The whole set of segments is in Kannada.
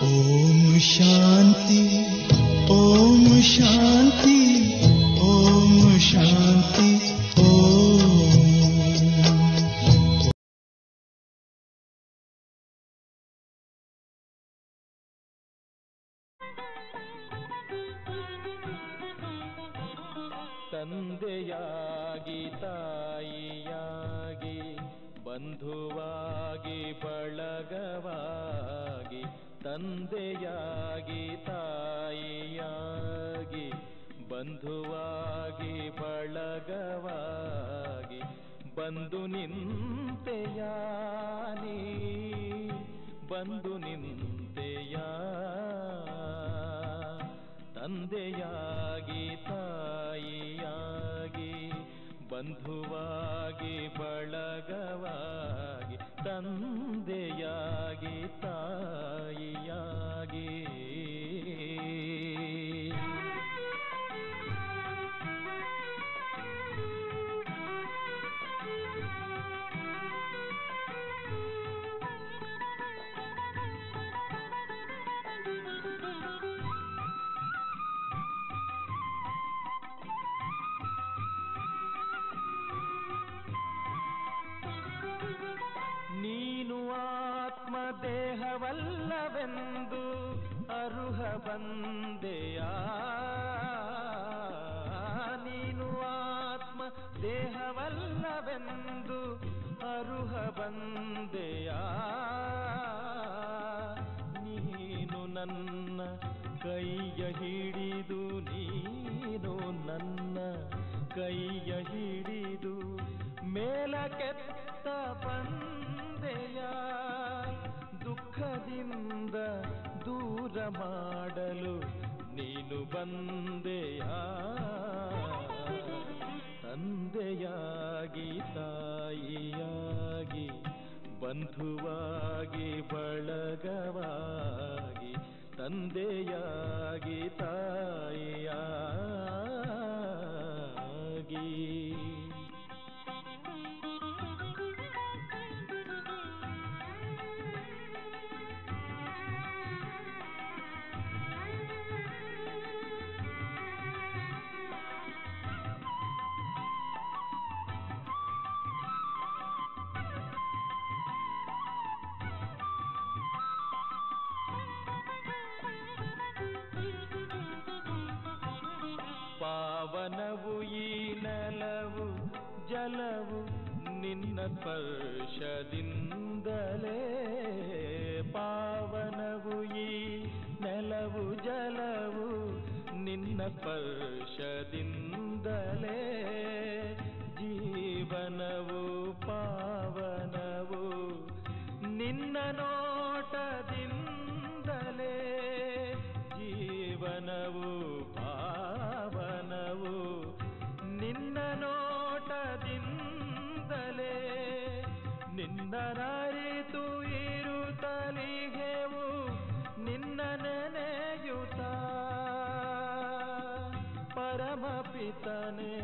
ಓಂ ಶಾಂತಿ ಓಂ ಶಾಂತಿ ಓಂ ಶಾಂತಿ ಓಂ. ತಂದೆಯಾಗಿ ತಾಯಿಯಾಗಿ ಬಂಧುವಾಗಿ ಬಳಗವಾಗಿ, ತಂದೆಯಾಗಿ ತಾಯಿಯಾಗಿ ಬಂಧುವಾಗಿ ಬಳಗವಾಗಿ, ಬಂದು ನಿಂತೆಯಾ ನೀ, ಬಂದು ನಿಂತೆಯಾ. ತಂದೆಯಾಗಿ ತಾಯಿಯಾಗಿ ಬಂಧುವಾಗಿ ಬಳಗವಾಗಿ, ತಂದೆಯಾಗಿ ತಾಯಿಯಾಗಿ. ನೀನು ಆತ್ಮ ದೇಹವಲ್ಲವೆಂದು ಅರುಹ ಬಂದೆಯಾ, ನೀನು ಆತ್ಮ ದೇಹವಲ್ಲವೆಂದು ಅರುಹ ಬಂದೆಯಾ. ನೀನು ನನ್ನ ಕೈಯ ಹಿಡಿದು, ನೀನು ನನ್ನ ಕೈಯ ಹಿಡಿದು ಮೇಲಕ್ಕೆತ್ತ ಬಂದೆಯ, ದುಃಖದಿಂದ ದೂರ ಮಾಡಲು ನೀನು ಬಂದೆಯ. ತಂದೆಯಾಗಿ ತಾಯಿಯಾಗಿ ಬಂಧುವಾಗಿ ಬಳಗವಾಗಿ, ತಂದೆಯಾಗಿ ತಾಯಿಯಾಗಿ. ಪಾವನವು ಈ ನೆಲವು ಜಲವು ನಿನ್ನ ಸ್ಪರ್ಶದಿಂದಲೇ, ಪಾವನವು ಈ ನೆಲವು ಜಲವು ನಿನ್ನ ಸ್ಪರ್ಶದಿಂದಲೇ, ಜೀವನವು ಪಾವನವು ನಿನ್ನ ನೋಟದಿಂದಲೇ, ಜೀವನವು ಪಾವನವು ನಿನ್ನ ನೋಟದಿಂದಲೇ. ನಿನ್ನರಿತು ಇರುತ್ತಲಿಗೆವು ನಿನ್ನ ನೆನೆಯುತ್ತ, ಪರಮಪಿತನೇ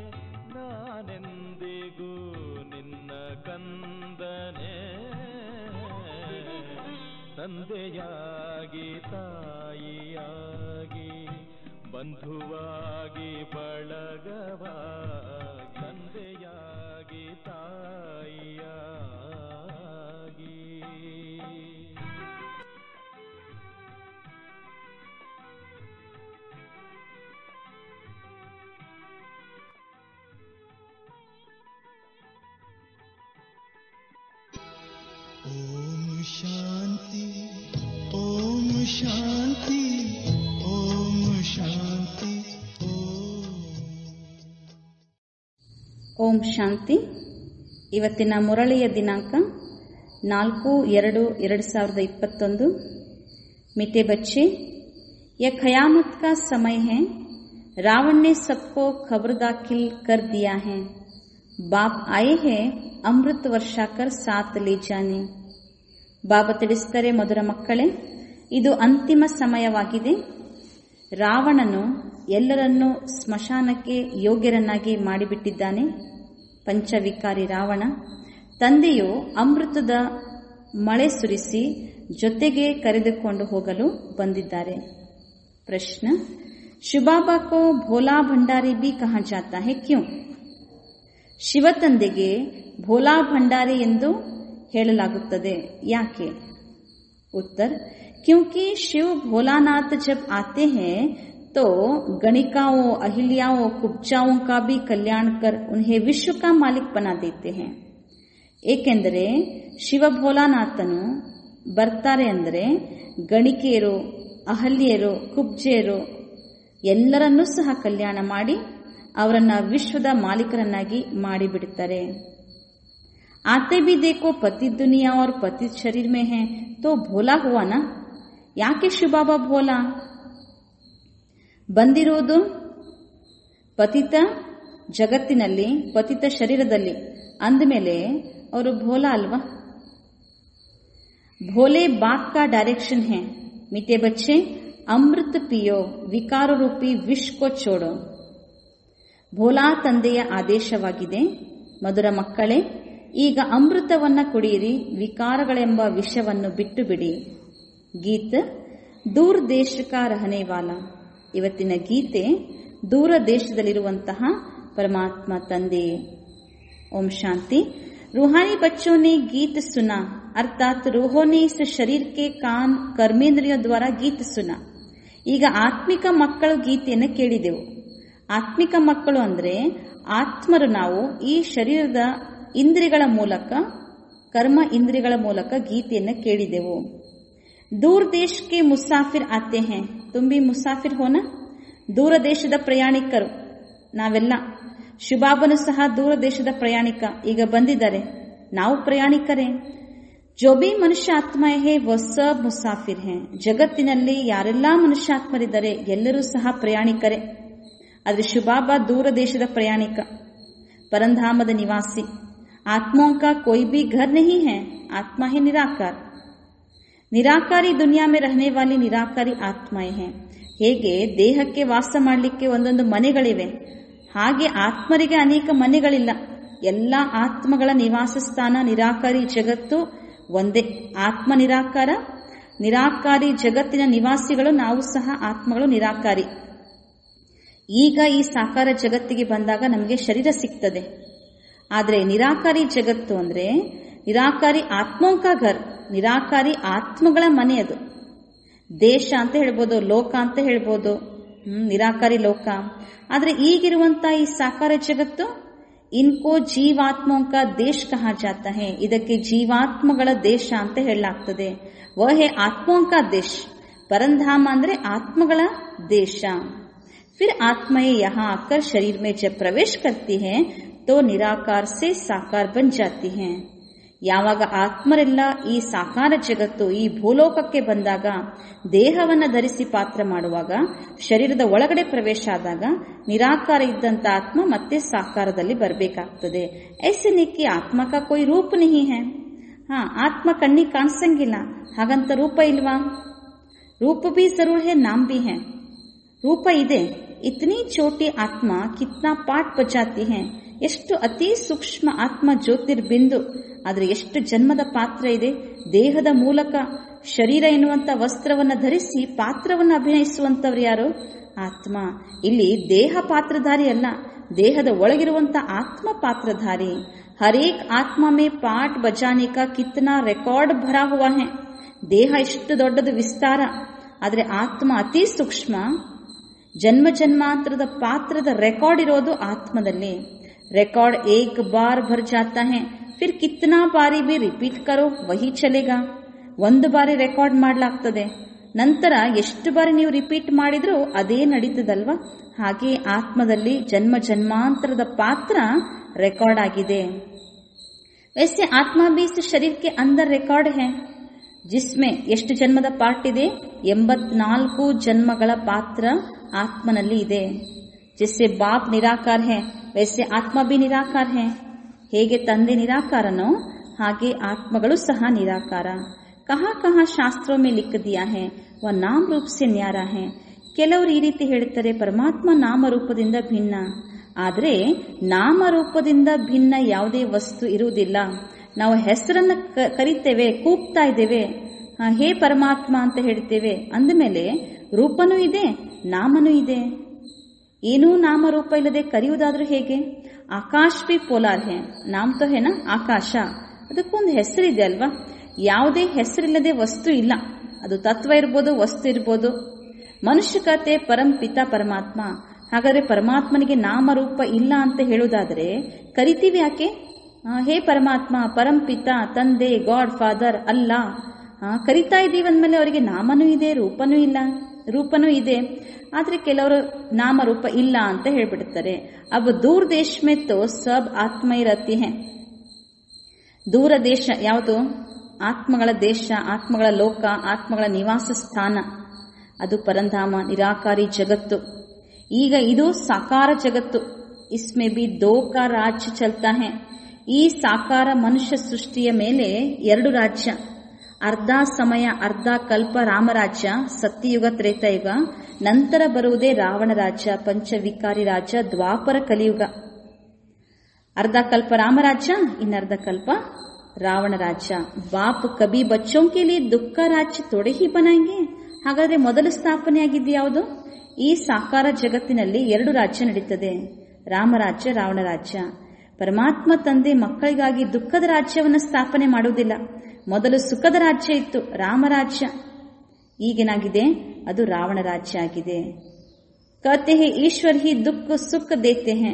ನಾನೆಂದಿಗೂ ನಿನ್ನ ಕಂದನೇ. ತಂದೆಯಾಗಿ ತಾಯಿಯಾಗಿ ಬಂಧುವಾಗಿ ಬಳಗವಾಗಿ, ತಂದೆಯಾಗಿ ತಾಯಿಯಾಗಿ. ಓಂ ಶಾಂತಿ ಓಂ ಶಾಂತಿ ಓಂ ಶಾಂತಿ ಓಂ. ಓಂ ಶಾಂತಿ. ಇವತ್ತಿನ ಮುರಳಿಯ ದಿನಾಂಕ 4/2/2021. मीठे बच्चे, यह क़यामत का समय है. रावण ने सबको खबर दाखिल कर दिया है. बाप आए हैं अमृत वर्षा कर साथ ले जाने. ಬಾಬಾ ತಿಳಿಸ್ತಾರೆ, ಮಧುರ ಮಕ್ಕಳೇ, ಇದು ಅಂತಿಮ ಸಮಯವಾಗಿದೆ. ರಾವಣನು ಎಲ್ಲರನ್ನೂ ಸ್ಮಶಾನಕ್ಕೆ ಯೋಗ್ಯರನ್ನಾಗಿ ಮಾಡಿಬಿಟ್ಟಿದ್ದಾನೆ. ಪಂಚವಿಕಾರಿ ರಾವಣ. ತಂದೆಯು ಅಮೃತದ ಮಳೆ ಸುರಿಸಿ ಜೊತೆಗೆ ಕರೆದುಕೊಂಡು ಹೋಗಲು ಬಂದಿದ್ದಾರೆ. ಪ್ರಶ್ನ: ಶಿವಬಾಬಾ ಕೋ ಭೋಲಾ ಭಂಡಾರಿ ಬಿ ಕಹಾ ಜಾತಾ ಹೈ, ಕ್ಯೂ? ಶಿವತಂದೆಗೆ ಭೋಲಾ ಭಂಡಾರಿ ಎಂದು ಹೇಳಲಾಗುತ್ತದೆ, ಯಾಕೆ? उत्तर: क्योंकि शिव भोलानाथ जब आते हैं तो गणिकाओं, अहिल्याओं, कुब्जाओं का भी कल्याण कर उन्हें विश्व का मालिक बना देते हैं. ಏಕೆಂದರೆ ಶಿವ ಭೋಲಾನಾಥನು ಬರ್ತಾರೆ ಅಂದರೆ ಗಣಿಕೆಯರು, ಅಹಲ್ಯರು, ಕುಬ್ಜೆಯರು ಎಲ್ಲರನ್ನೂ ಸಹ ಕಲ್ಯಾಣ ಮಾಡಿ ಅವರನ್ನ ವಿಶ್ವದ ಮಾಲೀಕರನ್ನಾಗಿ ಮಾಡಿಬಿಡುತ್ತಾರೆ. आते भी देखो पति दुनिया और पति शरीर में है तो भोला हुआ ना. ಯಾಕೆ ಶಿವಬಾಬಾ ಭೋಲಾ? ಬಂದಿರೋದು ಪತಿತ ಜಗತ್ತಿನಲ್ಲಿ, ಪತಿತ ಶರೀರದಲ್ಲಿ ಅಂದಮೇಲೆ ಅವರು ಭೋಲಾ ಅಲ್ವಾ? भोले बाप का डायरेक्शन है, मीठे बच्चे अमृत पियो, विकार रूपी विष को छोड़ो. ಭೋಲಾ ತಂದೆಯ ಆದೇಶವಾಗಿದೆ, ಮಧುರ ಮಕ್ಕಳೇ, ಈಗ ಅಮೃತವನ್ನ ಕುಡಿಯಿರಿ, ವಿಕಾರಗಳೆಂಬ ವಿಷವನ್ನು ಬಿಟ್ಟು ಬಿಡಿ. ಗೀತ: ದೂರ ದೇಶ ಕಾ ರಹನೆ ವಾಲಾ. ಇವತ್ತಿನ ಗೀತೆ ದೂರ ದೇಶದಲ್ಲಿರುವಂತಹ ಪರಮಾತ್ಮ ತಂದೆ. ಓಂ ಶಾಂತಿ. रूहानी बच्चों ने गीत सुना, अर्थात रूहों ने इस शरीर के कान कर्मेंद्रियों द्वारा गीत सुना. ಈಗ ಆತ್ಮಿಕ ಮಕ್ಕಳು ಗೀತೆಯನ್ನು ಕೇಳಿದೆವು. ಆತ್ಮಿಕ ಮಕ್ಕಳು ಅಂದ್ರೆ ಆತ್ಮರು. ನಾವು ಈ ಶರೀರದ ಇಂದ್ರಿಯಗಳ ಮೂಲಕ, ಕರ್ಮ ಇಂದ್ರಿಯಗಳ ಮೂಲಕ ಗೀತೆಯನ್ನು ಕೇಳಿದೆವು. ದೂರ ದೇಶಕ್ಕೆ ಮುಸಾಫಿರ್ ಆತೆ ಹೇ, ತುಂಬಿ ಮುಸಾಫಿರ್ ಹೋನ. ದೂರ ದೇಶದ ಪ್ರಯಾಣಿಕರು ನಾವೆಲ್ಲ. ಶಿವಬಾಬನು ಸಹ ದೂರ ದೇಶದ ಪ್ರಯಾಣಿಕ, ಈಗ ಬಂದಿದ್ದಾರೆ, ನಾವು ಪ್ರಯಾಣಿಕರೇ. ಜೋ ಬಿ ಮನುಷ್ಯಾತ್ಮ ಹೇ ವೋ ಸಬ್ ಮುಸಾಫಿರ್ ಹೇ. ಜಗತ್ತಿನಲ್ಲಿ ಯಾರೆಲ್ಲಾ ಮನುಷ್ಯಾತ್ಮರಿದ್ದಾರೆ ಎಲ್ಲರೂ ಸಹ ಪ್ರಯಾಣಿಕರೇ. ಆದ್ರೆ ಶಿವಬಾಬಾ ದೂರ ದೇಶದ ಪ್ರಯಾಣಿಕ, ಪರಂಧಾಮದ ನಿವಾಸಿ. आत्माओं का कोई भी घर नहीं है, आत्मा है निराकार. ನಿರಾಕಾರಿ ದುನಿಯಾ ಮೇ ರಹನೆ ವಾಲಿ ನಿರಾಕಾರಿ ಆತ್ಮಾಯೇ ಹೇ. ಹೇಗೆ ದೇಹಕ್ಕೆ ವಾಸ ಮಾಡಲಿಕ್ಕೆ ಒಂದೊಂದು ಮನೆಗಳಿವೆ, ಹಾಗೆ ಆತ್ಮರಿಗೆ ಅನೇಕ ಮನೆಗಳಿಲ್ಲ. ಎಲ್ಲ ಆತ್ಮಗಳ ನಿವಾಸ ಸ್ಥಾನ ನಿರಾಕಾರಿ ಜಗತ್ತು ಒಂದೇ. ಆತ್ಮ ನಿರಾಕಾರ, ನಿರಾಕಾರಿ ಜಗತ್ತಿನ ನಿವಾಸಿಗಳು ನಾವು ಸಹ ಆತ್ಮಗಳು ನಿರಾಕಾರಿ. ಈಗ ಈ ಸಾಕಾರ ಜಗತ್ತಿಗೆ ಬಂದಾಗ ನಮಗೆ ಶರೀರ ಸಿಗ್ತದೆ. ಆದರೆ ನಿರಾಕಾರಿ ಜಗತ್ತು ಅಂದ್ರೆ ನಿರಾಕಾರಿ ಆತ್ಮೋಂ ಕಾ ಘರ್, ನಿರಾಕಾರಿ ಆತ್ಮಗಳ ಮನೆ ಅದು. ದೇಶ ಅಂತ ಹೇಳ್ಬೋದು, ಲೋಕ ಅಂತ ಹೇಳ್ಬೋದು, ನಿರಾಕಾರಿ ಲೋಕ. ಆದ್ರೆ ಈಗಿರುವಂತ ಈ ಸಾಕಾರ ಜಗತ್ತು, ಇನ್ಕೋ ಜೀವಾತ್ಮೋಂ ಕಾ ದೇಶ ಕಹಾ ಜಾತಾ ಹೇ. ಇದಕ್ಕೆ ಜೀವಾತ್ಮಗಳ ದೇಶ ಅಂತ ಹೇಳಲಾಗ್ತದೆ. ವಹೇ ಆತ್ಮೋಂ ಕಾ ದೇಶ. ಪರಂಧಾಮ ಅಂದ್ರೆ ಆತ್ಮಗಳ ದೇಶ. फिर आत्माएं यहाँ आकर शरीर में जब प्रवेश करती हैं तो निराकार से साकार बन जाती हैं. ಯಾವಾಗ ಆತ್ಮರೆಲ್ಲ ಈ ಸಾಕಾರ ಜಗತ್ತು, ಈ ಭೂಲೋಕಕ್ಕೆ ಬಂದಾಗ, ದೇಹವನ್ನ ಧರಿಸಿ ಪಾತ್ರ ಮಾಡುವಾಗ, ಶರೀರದ ಒಳಗಡೆ ಪ್ರವೇಶ ಆದಾಗ ನಿರಾಕಾರ ಇದ್ದಂತ ಆತ್ಮ ಮತ್ತೆ ಸಾಕಾರದಲ್ಲಿ ಬರಬೇಕಾಗ್ತದೆ. ऐसे नहीं कि आत्मा का कोई रूप नहीं है. ಆತ್ಮ ಕಣ್ಣಿಗೆ ಕಾಣಿಸಂಗಿಲ್ಲ, ಹಾಗಂತ ರೂಪ ಇಲ್ವಾ? ರೂಪ भी जरूर है, नाम भी है. ರೂಪ ಇದೆ. ಇತನಿ ಚೋಟಿ ಆತ್ಮ ಕಿತ್ನಾ ಪಾಠ ಬಜಾತಿ ಹೈ. ಎಷ್ಟು ಅತಿ ಸೂಕ್ಷ್ಮ ಆತ್ಮ ಜ್ಯೋತಿರ್ಬಿಂದು. ಆದ್ರೆ ಎಷ್ಟು ಜನ್ಮದ ಪಾತ್ರ ಇದೆ. ದೇಹದ ಮೂಲಕ ಶರೀರ ಎನ್ನುವಂತ ವಸ್ತ್ರವನ್ನ ಧರಿಸಿ ಪಾತ್ರವನ್ನ ಅಭಿನಯಿಸುವಂತವ್ರು ಯಾರು? ಆತ್ಮ. ಇಲ್ಲಿ ದೇಹ ಪಾತ್ರಧಾರಿ ಅಲ್ಲ, ದೇಹದ ಒಳಗಿರುವಂತ ಆತ್ಮ ಪಾತ್ರಧಾರಿ. ಹರೇಕ್ ಆತ್ಮ ಮೇ ಪಾಠ ಬಜಾನೆ ಕಾ ಕಿತ್ನಾ ರೆಕಾರ್ಡ್ ಭರಾ ಹುವಾ ಹೈ. ದೇಹ ಎಷ್ಟು ದೊಡ್ಡದು ವಿಸ್ತಾರ, ಆದ್ರೆ ಆತ್ಮ ಅತಿ ಸೂಕ್ಷ್ಮ. ಜನ್ಮ ಜನ್ಮಾಂತರದ ಪಾತ್ರದ ರೆಕಾರ್ಡ್ ಇರೋದು ಆತ್ಮದಲ್ಲಿ. ರೆಕಾರ್ಡ್ ಏಕ್ ಬಾರ್ ಭರ್ ಜಾತಾ ಹೈ, ಫಿರ್ ಕಿತ್ನಾ ಬಾರಿ ಬಿ ರಿಪೀಟ್ ಕರೋ ವಹಿ ಚಲೇಗಾ. ಒಂದು ಬಾರಿ ರೆಕಾರ್ಡ್ ಮಾಡಲಾಗ್ತದೆ, ನಂತರ ಎಷ್ಟು ಬಾರಿ ನೀವು ರಿಪೀಟ್ ಮಾಡಿದ್ರೂ ಅದೇ ನಡೀತದಲ್ವಾ? ಹಾಗೆ ಆತ್ಮದಲ್ಲಿ ಜನ್ಮ ಜನ್ಮಾಂತರದ ಪಾತ್ರ ರೆಕಾರ್ಡ್ ಆಗಿದೆ. ವೈಸೆ ಆತ್ಮ ಬಿ ಇಸ್ ಶರೀರ ಕೆ ಅಂದರ್ ರೆಕಾರ್ಡ್ ಹೈ, ಜಿಸ್ಮೆ ಎಷ್ಟು ಜನ್ಮದ ಪಾರ್ಟ್ ಇದೆ? 84 ಜನ್ಮಗಳ ಪಾತ್ರ ಆತ್ಮನಲ್ಲಿ ಇದೆ. ಜಿಸ್ಸೆ ಬಾಪ್ ನಿರಾಕಾರ ಹೈ ವೈಸೆ ಆತ್ಮ ಬಿ ನಿರಾಕಾರ ಹೈ. ಹೇಗೆ ತಂದೆ ನಿರಾಕಾರನೋ ಹಾಗೆ ಆತ್ಮಗಳು ಸಹ ನಿರಾಕಾರ. ಕಹಾ ಕಹಾ ಶಾಸ್ತ್ರೋ ಮೇ ಲಿಖ ದಿಯಾ ಹೈ ವ ನಾಮ ರೂಪ ಸೆ ನ್ಯಾರಾ ಹೈ. ಕೆಲವರು ಈ ರೀತಿ ಹೇಳ್ತಾರೆ, ಪರಮಾತ್ಮ ನಾಮರೂಪದಿಂದ ಭಿನ್ನ. ಆದರೆ ನಾಮರೂಪದಿಂದ ಭಿನ್ನ ಯಾವುದೇ ವಸ್ತು ಇರುವುದಿಲ್ಲ. ನಾವು ಹೆಸರನ್ನ ಕರಿತೇವೆ, ಕೂಗ್ತಾ ಇದ್ದೇವೆ, ಹೇ ಪರಮಾತ್ಮ ಅಂತ ಹೇಳ್ತೇವೆ ಅಂದಮೇಲೆ ರೂಪನೂ ಇದೆ, ನಾಮನೂ ಇದೆ. ಏನೂ ನಾಮರೂಪ ಇಲ್ಲದೆ ಕರೆಯುವುದಾದ್ರೂ ಹೇಗೆ? ಆಕಾಶ್ ಬಿ ಪೋಲಾರ್ ಹೇ, ನಾಮ್ ತೋ ಹೇನ ಆಕಾಶ, ಅದಕ್ಕೊಂದು ಹೆಸರಿದೆ ಅಲ್ವಾ. ಯಾವುದೇ ಹೆಸರಿಲ್ಲದೆ ವಸ್ತು ಇಲ್ಲ. ಅದು ತತ್ವ ಇರ್ಬೋದು, ವಸ್ತು ಇರ್ಬೋದು. ಮನುಷ್ಯ ಕತೆ ಪರಂ ಪಿತಾ ಪರಮಾತ್ಮ. ಹಾಗಾದ್ರೆ ಪರಮಾತ್ಮನಿಗೆ ನಾಮರೂಪ ಇಲ್ಲ ಅಂತ ಹೇಳುವುದಾದ್ರೆ ಕರಿತೀವಿ ಯಾಕೆ? ಹೇ ಪರಮಾತ್ಮ, ಪರಂ ಪಿತಾ, ತಂದೆ, ಗಾಡ್ ಫಾದರ್, ಅಲ್ಲಾ ಕರಿತಾ ಇದ್ದೀವಿ ಅಂದಮೇಲೆ ಅವರಿಗೆ ನಾಮನೂ ಇದೆ, ರೂಪನೂ ಇಲ್ಲ. ರೂಪನೂ ಇದೆ, ಆದ್ರೆ ಕೆಲವರು ನಾಮರೂಪ ಇಲ್ಲ ಅಂತ ಹೇಳ್ಬಿಡ್ತಾರೆ. ಅಬ್ ದೂರ ದೇಶ ಮೇ ತೋ ಸಬ್ ಆತ್ಮ ಇರತಿ ಹೇ. ದೂರ ದೇಶ ಯಾವುದು? ಆತ್ಮಗಳ ದೇಶ, ಆತ್ಮಗಳ ಲೋಕ, ಆತ್ಮಗಳ ನಿವಾಸ ಸ್ಥಾನ, ಅದು ಪರಂಧಾಮ, ನಿರಾಕಾರಿ ಜಗತ್ತು. ಈಗ ಇದು ಸಾಕಾರ ಜಗತ್ತು. ಇಸ್ಮೇ ಬಿ ದೋ ಕಾ ರಾಜ್ಯ ಚಲ್ತಾ ಹೇ. ಈ ಸಾಕಾರ ಮನುಷ್ಯ ಸೃಷ್ಟಿಯ ಮೇಲೆ 2 ರಾಜ್ಯ. ಅರ್ಧ ಸಮಯ, ಅರ್ಧ ಕಲ್ಪ ರಾಮರಾಜ್ಯ, ಸತ್ಯಯುಗ, ತ್ರೇತಾಯುಗ. ನಂತರ ಬರುವುದೇ ರಾವಣ ರಾಜ್ಯ, ಪಂಚವಿಕಾರಿ ರಾಜ್ಯ, ದ್ವಾಪರ ಕಲಿಯುಗ. ಅರ್ಧ ಕಲ್ಪ ರಾಮರಾಜ್ಯ, ಇನ್ನರ್ಧ ಕಲ್ಪ ರಾವಣ ರಾಜ್ಯ. ಬಾಪ್ ಕಬಿ ಬಚ್ಚೋಂ ಕೆ ಲಿಯೆ ದುಃಖ ರಾಜ್ಯ ತೋಡೆ ಹಿ ಬನಾಯಂಗೆ. ಹಾಗಾದ್ರೆ ಮೊದಲು ಸ್ಥಾಪನೆ ಆಗಿದ್ದು ಯಾವುದು? ಈ ಸಾಕಾರ ಜಗತ್ತಿನಲ್ಲಿ 2 ರಾಜ್ಯ ನಡೀತದೆ, ರಾಮರಾಜ್ಯ, ರಾವಣ ರಾಜ್ಯ. ಪರಮಾತ್ಮ ತಂದೆ ಮಕ್ಕಳಿಗಾಗಿ ದುಃಖದ ರಾಜ್ಯವನ್ನು ಸ್ಥಾಪನೆ ಮಾಡುವುದಿಲ್ಲ. ಮೊದಲು ಸುಖದ ರಾಜ್ಯ ಇತ್ತು, ರಾಮರಾಜ್ಯ. ಈಗೇನಾಗಿದೆ? ಅದು ರಾವಣ ರಾಜ್ಯ ಆಗಿದೆ. ಕತೆ ಹೇ ಈಶ್ವರ್ ಹಿ ದುಃಖ ಸುಖ ದೇತೆ ಹೇ.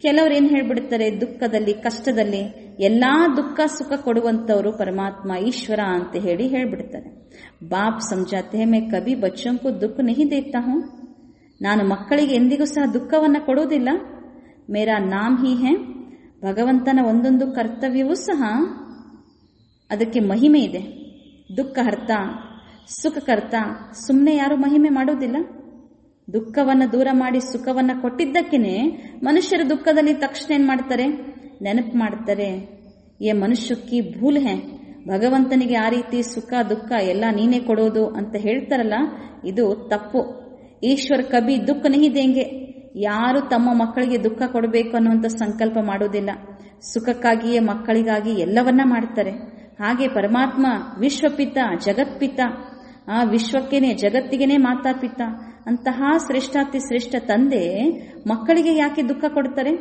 ಕೆಲವರು ಏನ್ ಹೇಳ್ಬಿಡ್ತಾರೆ? ದುಃಖದಲ್ಲಿ, ಕಷ್ಟದಲ್ಲಿ ಎಲ್ಲಾ ದುಃಖ ಸುಖ ಕೊಡುವಂತವರು ಪರಮಾತ್ಮ, ಈಶ್ವರ ಅಂತ ಹೇಳಿ ಹೇಳ್ಬಿಡ್ತಾರೆ. ಬಾಪ್ ಸಮझाते हैं मैं कभी बच्चों को दुख नहीं देता हूं. ನಾನು ಮಕ್ಕಳಿಗೆ ಎಂದಿಗೂ ಸಹ ದುಃಖವನ್ನ ಕೊಡುವುದಿಲ್ಲ. ಮೇರಾ ನಾಮ್ ಹಿ ಹೇ. ಭಗವಂತನ ಒಂದೊಂದು ಕರ್ತವ್ಯವೂ ಸಹ ಅದಕ್ಕೆ ಮಹಿಮೆ ಇದೆ. ದುಃಖಹರ್ತ, ಸುಖಕರ್ತ. ಸುಮ್ಮನೆ ಯಾರು ಮಹಿಮೆ ಮಾಡುವುದಿಲ್ಲ. ದುಃಖವನ್ನ ದೂರ ಮಾಡಿ ಸುಖವನ್ನ ಕೊಟ್ಟಿದ್ದಕ್ಕೇನೆ ಮನುಷ್ಯರು ದುಃಖದಲ್ಲಿ ತಕ್ಷಣ ಏನ್ ಮಾಡ್ತಾರೆ? ನೆನಪು ಮಾಡ್ತಾರೆ. ಏ ಮನುಷ್ಯಕ್ಕಿ ಭೂಲ್ ಹೇ. ಭಗವಂತನಿಗೆ ಆ ರೀತಿ ಸುಖ ದುಃಖ ಎಲ್ಲ ನೀನೇ ಕೊಡೋದು ಅಂತ ಹೇಳ್ತಾರಲ್ಲ, ಇದು ತಪ್ಪು. ಈಶ್ವರ್ ಕಬಿ ದುಃಖ ನಹಿ ದೇಂಗೆ. ಯಾರು ತಮ್ಮ ಮಕ್ಕಳಿಗೆ ದುಃಖ ಕೊಡಬೇಕು ಅನ್ನುವಂಥ ಸಂಕಲ್ಪ ಮಾಡುವುದಿಲ್ಲ. ಸುಖಕ್ಕಾಗಿಯೇ ಮಕ್ಕಳಿಗಾಗಿ ಎಲ್ಲವನ್ನ ಮಾಡ್ತಾರೆ. ಹಾಗೆ ಪರಮಾತ್ಮ ವಿಶ್ವಪಿತ, ಜಗತ್ಪಿತ, ಆ ವಿಶ್ವಕ್ಕೇನೆ ಜಗತ್ತಿಗೆನೆ ಮಾತಾಪಿತ ಅಂತಹ ಶ್ರೇಷ್ಠಾತಿ ಶ್ರೇಷ್ಠ ತಂದೆ ಮಕ್ಕಳಿಗೆ ಯಾಕೆ ದುಃಖ ಕೊಡ್ತಾರೆ?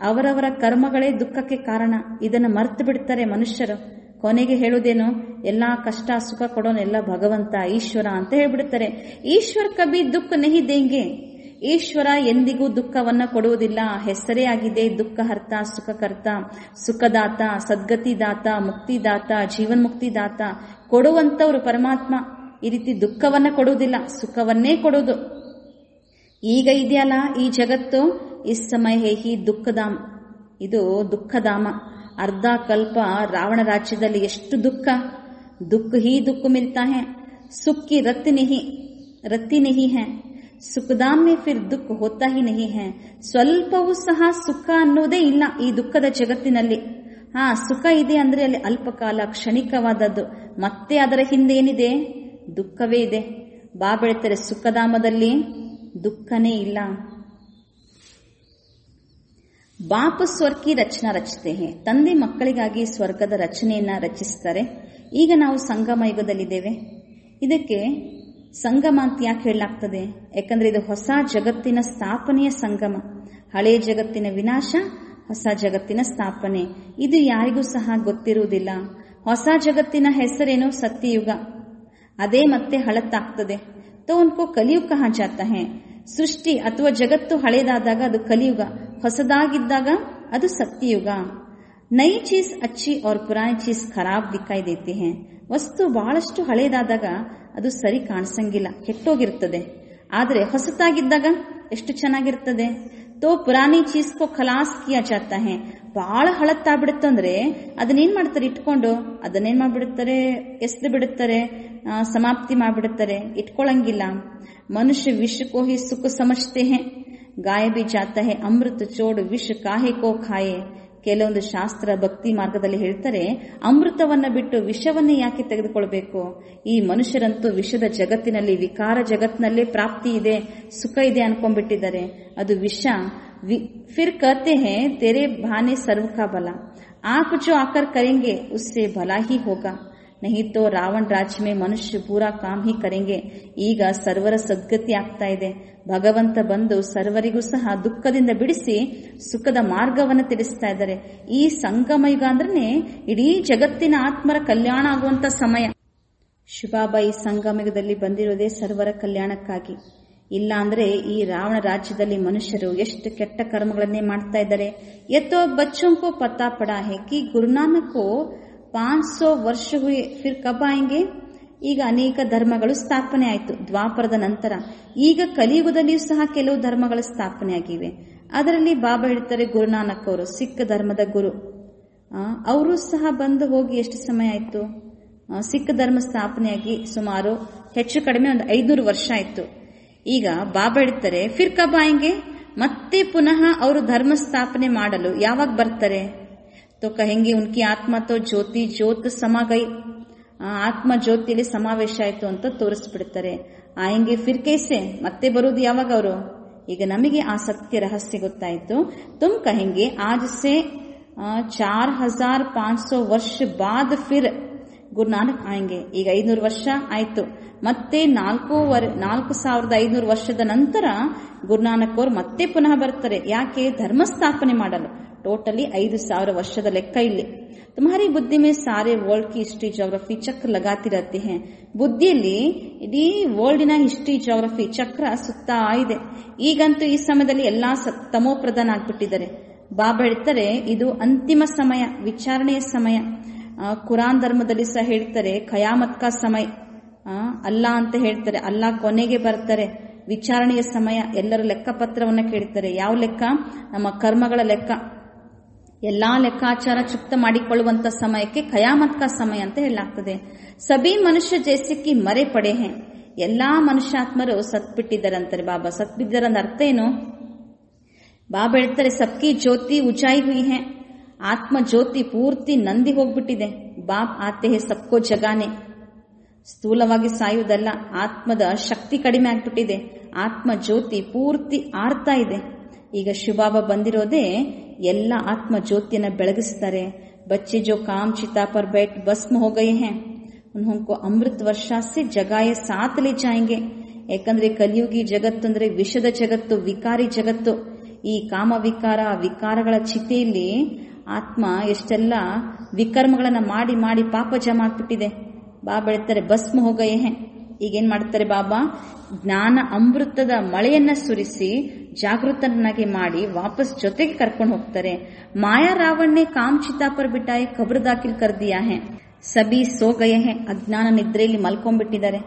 ಅವರವರ ಕರ್ಮಗಳೇ ದುಃಖಕ್ಕೆ ಕಾರಣ. ಇದನ್ನು ಮರ್ತು ಬಿಡ್ತಾರೆ ಮನುಷ್ಯರು. ಕೊನೆಗೆ ಹೇಳುವುದೇನು? ಎಲ್ಲಾ ಕಷ್ಟ ಸುಖ ಕೊಡೋನೆಲ್ಲ ಭಗವಂತ, ಈಶ್ವರ ಅಂತ ಹೇಳ್ಬಿಡ್ತಾರೆ. ಈಶ್ವರ್ ಕಬಿ ದುಃಖ ನಹಿ ದೇಂಗೆ. ಈಶ್ವರ ಎಂದಿಗೂ ದುಃಖವನ್ನ ಕೊಡುವುದಿಲ್ಲ. ಹೆಸರೇ ಆಗಿದೆ ದುಃಖಹರ್ತ, ಸುಖಕರ್ತ, ಸುಖದಾತ, ಸದ್ಗತಿದಾತ, ಮುಕ್ತಿದಾತ, ಜೀವನ್ ಮುಕ್ತಿದಾತ. ಕೊಡುವಂತವ್ರು ಪರಮಾತ್ಮ. ಈ ರೀತಿ ದುಃಖವನ್ನ ಕೊಡುವುದಿಲ್ಲ, ಸುಖವನ್ನೇ ಕೊಡುವುದು. ಈಗ ಇದೆಯಲ್ಲ ಈ ಜಗತ್ತು, ಇಸ್ ಸಮಯ ಹಿ ದುಃಖಧಾಮ. ಇದು ದುಃಖಧಾಮ. ಅರ್ಧ ಕಲ್ಪ ರಾವಣ ರಾಜ್ಯದಲ್ಲಿ ಎಷ್ಟು ದುಃಖ. ದುಃಖ ಹಿ ದುಃಖ ಮಿಲ್ತಾ ಹೇ. ಸುಖಿ ರತ್ತಿ ನಹಿ ಹೇ. ಸುಖಧಾಮ್ ಮೇ ಫಿರ್ ದುಃಖ ಹೋತಾ ಹಿ ನಹಿ ಹೇ. ಸ್ವಲ್ಪವೂ ಸಹ ಸುಖ ಅನ್ನೋದೇ ಇಲ್ಲ ಈ ದುಃಖದ ಜಗತ್ತಿನಲ್ಲಿ. ಸುಖ ಇದೆ ಅಂದ್ರೆ ಅಲ್ಲಿ ಅಲ್ಪಕಾಲ, ಕ್ಷಣಿಕವಾದದ್ದು. ಮತ್ತೆ ಅದರ ಹಿಂದೆ ಏನಿದೆ? ದುಃಖವೇ ಇದೆ. ಬೆಳ್ತಾರೆ ಸುಖಧಾಮದಲ್ಲಿ ದುಃಖನೇ ಇಲ್ಲ. ಬಾಪ್ ಸ್ವರ್ಗೀ ರಚನಾ ರಚತೆ ಹೇ. ತಂದೆ ಮಕ್ಕಳಿಗಾಗಿ ಸ್ವರ್ಗದ ರಚನೆಯನ್ನ ರಚಿಸ್ತಾರೆ. ಈಗ ನಾವು ಸಂಗಮ ಯುಗದಲ್ಲಿದ್ದೇವೆ. ಇದಕ್ಕೆ ಸಂಗಮ ಅಂತ ಯಾಕೆ ಹೇಳಲಾಗ್ತದೆ? ಯಾಕಂದ್ರೆ ಇದು ಹೊಸ ಜಗತ್ತಿನ ಸ್ಥಾಪನೆಯ ಸಂಗಮ. ಹಳೆಯ ಜಗತ್ತಿನ ವಿನಾಶ, ಹೊಸ ಜಗತ್ತಿನ ಸ್ಥಾಪನೆ. ಇದು ಯಾರಿಗೂ ಸಹ ಗೊತ್ತಿರುವುದಿಲ್ಲ. ಹೊಸ ಜಗತ್ತಿನ ಹೆಸರೇನು? ಸತ್ಯಯುಗ. ಅದೇ ಮತ್ತೆ ಹಳತ್ತಾಗ್ತದೆ. ತೋ ಉನ್ಕೋ ಕಲಿಯುಗ ಕಹಾ ಜಾತಾ ಹೇ. ಸೃಷ್ಟಿ ಅಥವಾ ಜಗತ್ತು ಹಳೇದಾದಾಗ ಅದು ಕಲಿಯುಗ, ಹೊಸದಾಗಿದ್ದಾಗ ಅದು ಸತ್ಯಯುಗ. ನೈ ಚೀಸ್ ಅಚ್ಚಿ और ಪುರಾನಿ ಚೀಸ್ ಖರಾಬ್ ದಿಕ್ಕಾಯಿ ದೇತಿ ಹೇ. ವಸ್ತು ಬಹಳಷ್ಟು ಹಳೇದಾದಾಗ ಅದು ಸರಿ ಕಾಣಿಸಂಗಿಲ್ಲ, ಕೆಟ್ಟೋಗಿರ್ತದೆ. ಆದರೆ ಹೊಸತಾಗಿದ್ದಾಗ ಎಷ್ಟು ಚೆನ್ನಾಗಿರ್ತದೆ. ತೋ ಪುರಾನಿ ಚೀಸ್ ಕೋ ಖಲಾಸ್ ಕಿಯಾ ಜಾತಾ ಹೇ. ಬಹಳ ಹಳತ್ತಾಗ್ಬಿಡುತ್ತಂದ್ರೆ ಅದನ್ನೇನ್ ಮಾಡ್ತಾರೆ? ಇಟ್ಕೊಂಡು ಅದನ್ನೇನ್ ಮಾಡ್ಬಿಡುತ್ತಾರೆ? ಎಸ್ದು ಬಿಡುತ್ತಾರೆ, ಸಮಾಪ್ತಿ ಮಾಡ್ಬಿಡುತ್ತಾರೆ, ಇಟ್ಕೊಳ್ಳಂಗಿಲ್ಲ. ಮನುಷ್ಯ ವಿಷ ಕೋ ಹಿ ಸುಖ ಸಮಜ್ತೆ ಹೇ. ಗಾಯ ಬಿ ಜಾತಾ ಹೇ ಅಮೃತ ಚೋಡ್ ವಿಷ ಕಾಹೆ ಕೋ ಖಾಯೆ. ಕೆಲವೊಂದು ಶಾಸ್ತ್ರ ಭಕ್ತಿ ಮಾರ್ಗದಲ್ಲಿ ಹೇಳ್ತಾರೆ, ಅಮೃತವನ್ನ ಬಿಟ್ಟು ವಿಷವನ್ನೇ ಯಾಕೆ ತೆಗೆದುಕೊಳ್ಬೇಕು? ಈ ಮನುಷ್ಯರಂತೂ ವಿಷದ ಜಗತ್ತಿನಲ್ಲಿ, ವಿಕಾರ ಜಗತ್ತಿನಲ್ಲೇ ಪ್ರಾಪ್ತಿ ಇದೆ, ಸುಖ ಇದೆ ಅನ್ಕೊಂಡ್ಬಿಟ್ಟಿದ್ದಾರೆ. ಅದು ವಿಷ. फिर कहते हैं तेरे बहाने सर्व का भला. आप जो आकर करेंगे उससे भला ही होगा. नहीं तो ರಾವಣ ರಾಜ್ಯ में ಮನುಷ್ಯ ಪೂರಾ ಕಾಮ್ ಹಿ ಕರೆಂಗೆ. ಈಗ ಸರ್ವರ ಸದ್ಗತಿ ಆಗ್ತಾ ಇದೆ. ಭಗವಂತ ಬಂದು ಸರ್ವರಿಗೂ ಸಹ ದುಃಖದಿಂದ ಬಿಡಿಸಿ ಸುಖದ ಮಾರ್ಗವನ್ನು ತಿಳಿಸ್ತಾ ಇದ್ದಾರೆ. ಈ ಸಂಗಮ ಯುಗ ಅಂದ್ರೆ ಇಡೀ ಜಗತ್ತಿನ ಆತ್ಮರ ಕಲ್ಯಾಣ ಆಗುವಂತ ಸಮಯ. ಶಿವಬಾಬಾ ಈ ಸಂಗಮ ಯುಗದಲ್ಲಿ ಬಂದಿರೋದೇ ಸರ್ವರ ಕಲ್ಯಾಣಕ್ಕಾಗಿ. ಇಲ್ಲ ಅಂದ್ರೆ ಈ ರಾವಣ ರಾಜ್ಯದಲ್ಲಿ ಮನುಷ್ಯರು ಎಷ್ಟು ಕೆಟ್ಟ ಕರ್ಮಗಳನ್ನೇ ಮಾಡ್ತಾ ಇದ್ದಾರೆ. ಎತ್ತೋ ಬಚ್ಚೋं को पता पड़ा है कि गुरु नानक को 500 ವರ್ಷ हुए फिर कब आएंगे. ಈಗ ಅನೇಕ ಧರ್ಮಗಳು ಸ್ಥಾಪನೆ ಆಯಿತು ದ್ವಾಪರದ ನಂತರ. ಈಗ ಕಲಿಯುಗದಲ್ಲಿಯೂ ಸಹ ಕೆಲವು ಧರ್ಮಗಳ ಸ್ಥಾಪನೆ ಆಗಿವೆ. ಅದರಲ್ಲಿ ಬಾಬಾ ಹೇಳ್ತಾರೆ ಗುರುನಾನಕ್ ಅವರು ಸಿಖ್ ಧರ್ಮದ ಗುರು. ಅವರು ಸಹ ಬಂದು ಹೋಗಿ ಎಷ್ಟು ಸಮಯ ಆಯಿತು. ಸಿಖ್ ಧರ್ಮ ಸ್ಥಾಪನೆಯಾಗಿ ಸುಮಾರು ಹೆಚ್ಚು ಕಡಿಮೆ ಒಂದು 500 ವರ್ಷ ಆಯಿತು. ಈಗ ಬಾಬಾ ಹೇಳ್ತಾರೆ ಫಿರ್ ಕಬ್ ಆಯಂಗೆ, ಮತ್ತೆ ಪುನಃ ಅವರು ಧರ್ಮ ಸ್ಥಾಪನೆ ಮಾಡಲು ಯಾವಾಗ ಬರ್ತಾರೆ. ತೋ ಕಹೆಂಗೆ ಉನ್ಕಿ ಆತ್ಮ ತೋ ಜ್ಯೋತಿ ಜ್ಯೋತ್ ಸಮಾಗೈ, ಆತ್ಮ ಜ್ಯೋತಿಯಲ್ಲಿ ಸಮಾವೇಶ ಆಯಿತು ಅಂತ ತೋರಿಸ್ಬಿಡ್ತಾರೆ. ಆಯಂಗೆ ಫಿರ್ ಕೈಸೆ, ಮತ್ತೆ ಬರುವುದು ಯಾವಾಗ ಅವರು. ಈಗ ನಮಗೆ ಆ ಸತ್ಯ ರಹಸ್ಯ ಗೊತ್ತಾಯಿತು. ತುಮ್ ಕಹೆಂಗೆ ಆಜ್ ಸೆ 4500 ವರ್ಷ ಬಾದ್ ಫಿರ್ ಗುರುನಾನಕ್ ಆಯಂಗೆ. ಈಗ 500 ವರ್ಷ ಆಯ್ತು, ಮತ್ತೆ 4500 ವರ್ಷದ ನಂತರ ಗುರುನಾನಕ್ ಅವರು ಮತ್ತೆ ಪುನಃ ಬರ್ತಾರೆ. ಯಾಕೆ? ಧರ್ಮ ಸ್ಥಾಪನೆ ಮಾಡಲು. ಟೋಟಲಿ 5000 ವರ್ಷದ ಲೆಕ್ಕ ಇಲ್ಲಿ. ತುಮಾರಿ ಬುದ್ಧಿ ಮೇ ಸಾರೆ ವರ್ಲ್ಡ್ ಕಿ ಹಿಸ್ಟ್ರಿ ಜೋಗ್ರಫಿ ಚಕ್ರ ಲಗಾತಿ ರಹತೆ ಹೈ. ಬುದ್ಧಿಯಲ್ಲಿ ಇಡೀ ವರ್ಲ್ಡಿನ ಹಿಸ್ಟ್ರಿ ಜೋಗ್ರಫಿ ಚಕ್ರ ಸುತ್ತಾ ಇದೆ. ಈಗಂತೂ ಈ ಸಮಯದಲ್ಲಿ ಎಲ್ಲಾ ತಮೋ ಪ್ರಧಾನ ಆಗ್ಬಿಟ್ಟಿದ್ದಾರೆ. ಬಾಬಾ ಹೇಳ್ತಾರೆ ಇದು ಅಂತಿಮ ಸಮಯ, ವಿಚಾರಣೆಯ ಸಮಯ. ಕುರಾನ್ ಧರ್ಮದಲ್ಲಿ ಸಹ ಹೇಳ್ತಾರೆ ಖಯಾಮತ್ ಕಾ ಸಮಯ. ಅಲ್ಲಾ ಅಂತ ಹೇಳ್ತಾರೆ, ಅಲ್ಲಾ ಕೊನೆಗೆ ಬರ್ತಾರೆ. ವಿಚಾರಣೆಯ ಸಮಯ, ಎಲ್ಲರ ಲೆಕ್ಕಪತ್ರವನ್ನ ಕೇಳ್ತಾರೆ. ಯಾವ ಲೆಕ್ಕ? ನಮ್ಮ ಕರ್ಮಗಳ ಲೆಕ್ಕ. ಎಲ್ಲಾ ಲೆಕ್ಕಾಚಾರ ಚುಕ್ತ ಮಾಡಿಕೊಳ್ಳುವಂತ ಸಮಯಕ್ಕೆ ಖಯಾಮತ್ ಕಾ ಸಮಯ ಅಂತ ಹೇಳಲಾಗ್ತದೆ. ಸಬಿ ಮನುಷ್ಯ ಜೈಸಿಕ್ಕಿ ಮರೆ ಪಡೆ ಹೇ. ಎಲ್ಲಾ ಮನುಷ್ಯಾತ್ಮರು ಸತ್ಬಿಟ್ಟಿದ್ದಾರೆ ಅಂತಾರೆ ಬಾಬಾ. ಸತ್ಬಿದ್ದಾರೆ ಅಂದ ಅರ್ಥ ಏನು? ಬಾಬಾ ಹೇಳ್ತಾರೆ ಸಬ್ಕಿ ಜ್ಯೋತಿ ಉಜಾಯಿ ಹುಯಿ ಹೇ. ಆತ್ಮ ಜ್ಯೋತಿ ಪೂರ್ತಿ ನಂದಿ ಹೋಗ್ಬಿಟ್ಟಿದೆ. ಬಾಪ್ ಆತೆ ಹೇ ಸಬ್ಕೋ ಜಗಾನೆ. ಸ್ಥೂಲವಾಗಿ ಸಾಯುವುದಲ್ಲ, ಆತ್ಮದ ಶಕ್ತಿ ಕಡಿಮೆ ಆಗ್ಬಿಟ್ಟಿದೆ. ಆತ್ಮ ಜ್ಯೋತಿ ಪೂರ್ತಿ ಆರ್ತಾ ಇದೆ. ಈಗ ಶಿವಬಾಬಾ ಬಂದಿರೋದೇ ಎಲ್ಲ ಆತ್ಮ ಜ್ಯೋತಿಯನ್ನ ಬೆಳಗಿಸ್ತಾರೆ. ಬಚ್ಚೆ ಜೋ ಕಾಮ್ ಚಿತಾ ಪರ್ बैठ ಭಸ್ಮ हो गए हैं उनको अमृत वर्षा से जगाए साथ ले जाएंगे. ಯಾಕಂದ್ರೆ ಕಲಿಯುಗಿ ಜಗತ್ತು ಅಂದ್ರೆ ವಿಷದ ಜಗತ್ತು, ವಿಕಾರಿ ಜಗತ್ತು. ಈ ಕಾಮ ವಿಕಾರ ವಿಕಾರಗಳ ಚಿತೆಯಲ್ಲಿ ಆತ್ಮ ಎಷ್ಟೆಲ್ಲ ವಿಕರ್ಮಗಳನ್ನ ಮಾಡಿ ಮಾಡಿ ಪಾಪ ಜಮಾ ಆಗ್ಬಿಟ್ಟಿದೆ. ಬಾಬಾ ಹೇಳ್ತಾರೆ ಭಸ್ಮ ಹೋಗಯೇ ಹೇ. ಈಗೇನ್ ಮಾಡ್ತಾರೆ ಬಾಬಾ? ಜ್ಞಾನ ಅಮೃತದ ಮಳೆಯನ್ನ ಸುರಿಸಿ ಜಾಗೃತನಾಗಿ ಮಾಡಿ ವಾಪಸ್ ಜೊತೆಗೆ ಕರ್ಕೊಂಡು ಹೋಗ್ತಾರೆ. ಮಾಯಾ ರಾವಣನೆ ಕಾಮ್ ಚಿತಾ ಪರ್ ಬಿಟ್ಟಾಯೆ ಕಬ್ರ್ ದಾಖಿಲ್ ಕರ್ ದಿಯಾ ಹೇ. ಸಬಿ ಸೋ ಗಯೇ ಹೇ. ಅಜ್ಞಾನ ನಿದ್ರೆಯಲ್ಲಿ ಮಲ್ಕೊಂಡ್ಬಿಟ್ಟಿದ್ದಾರೆ.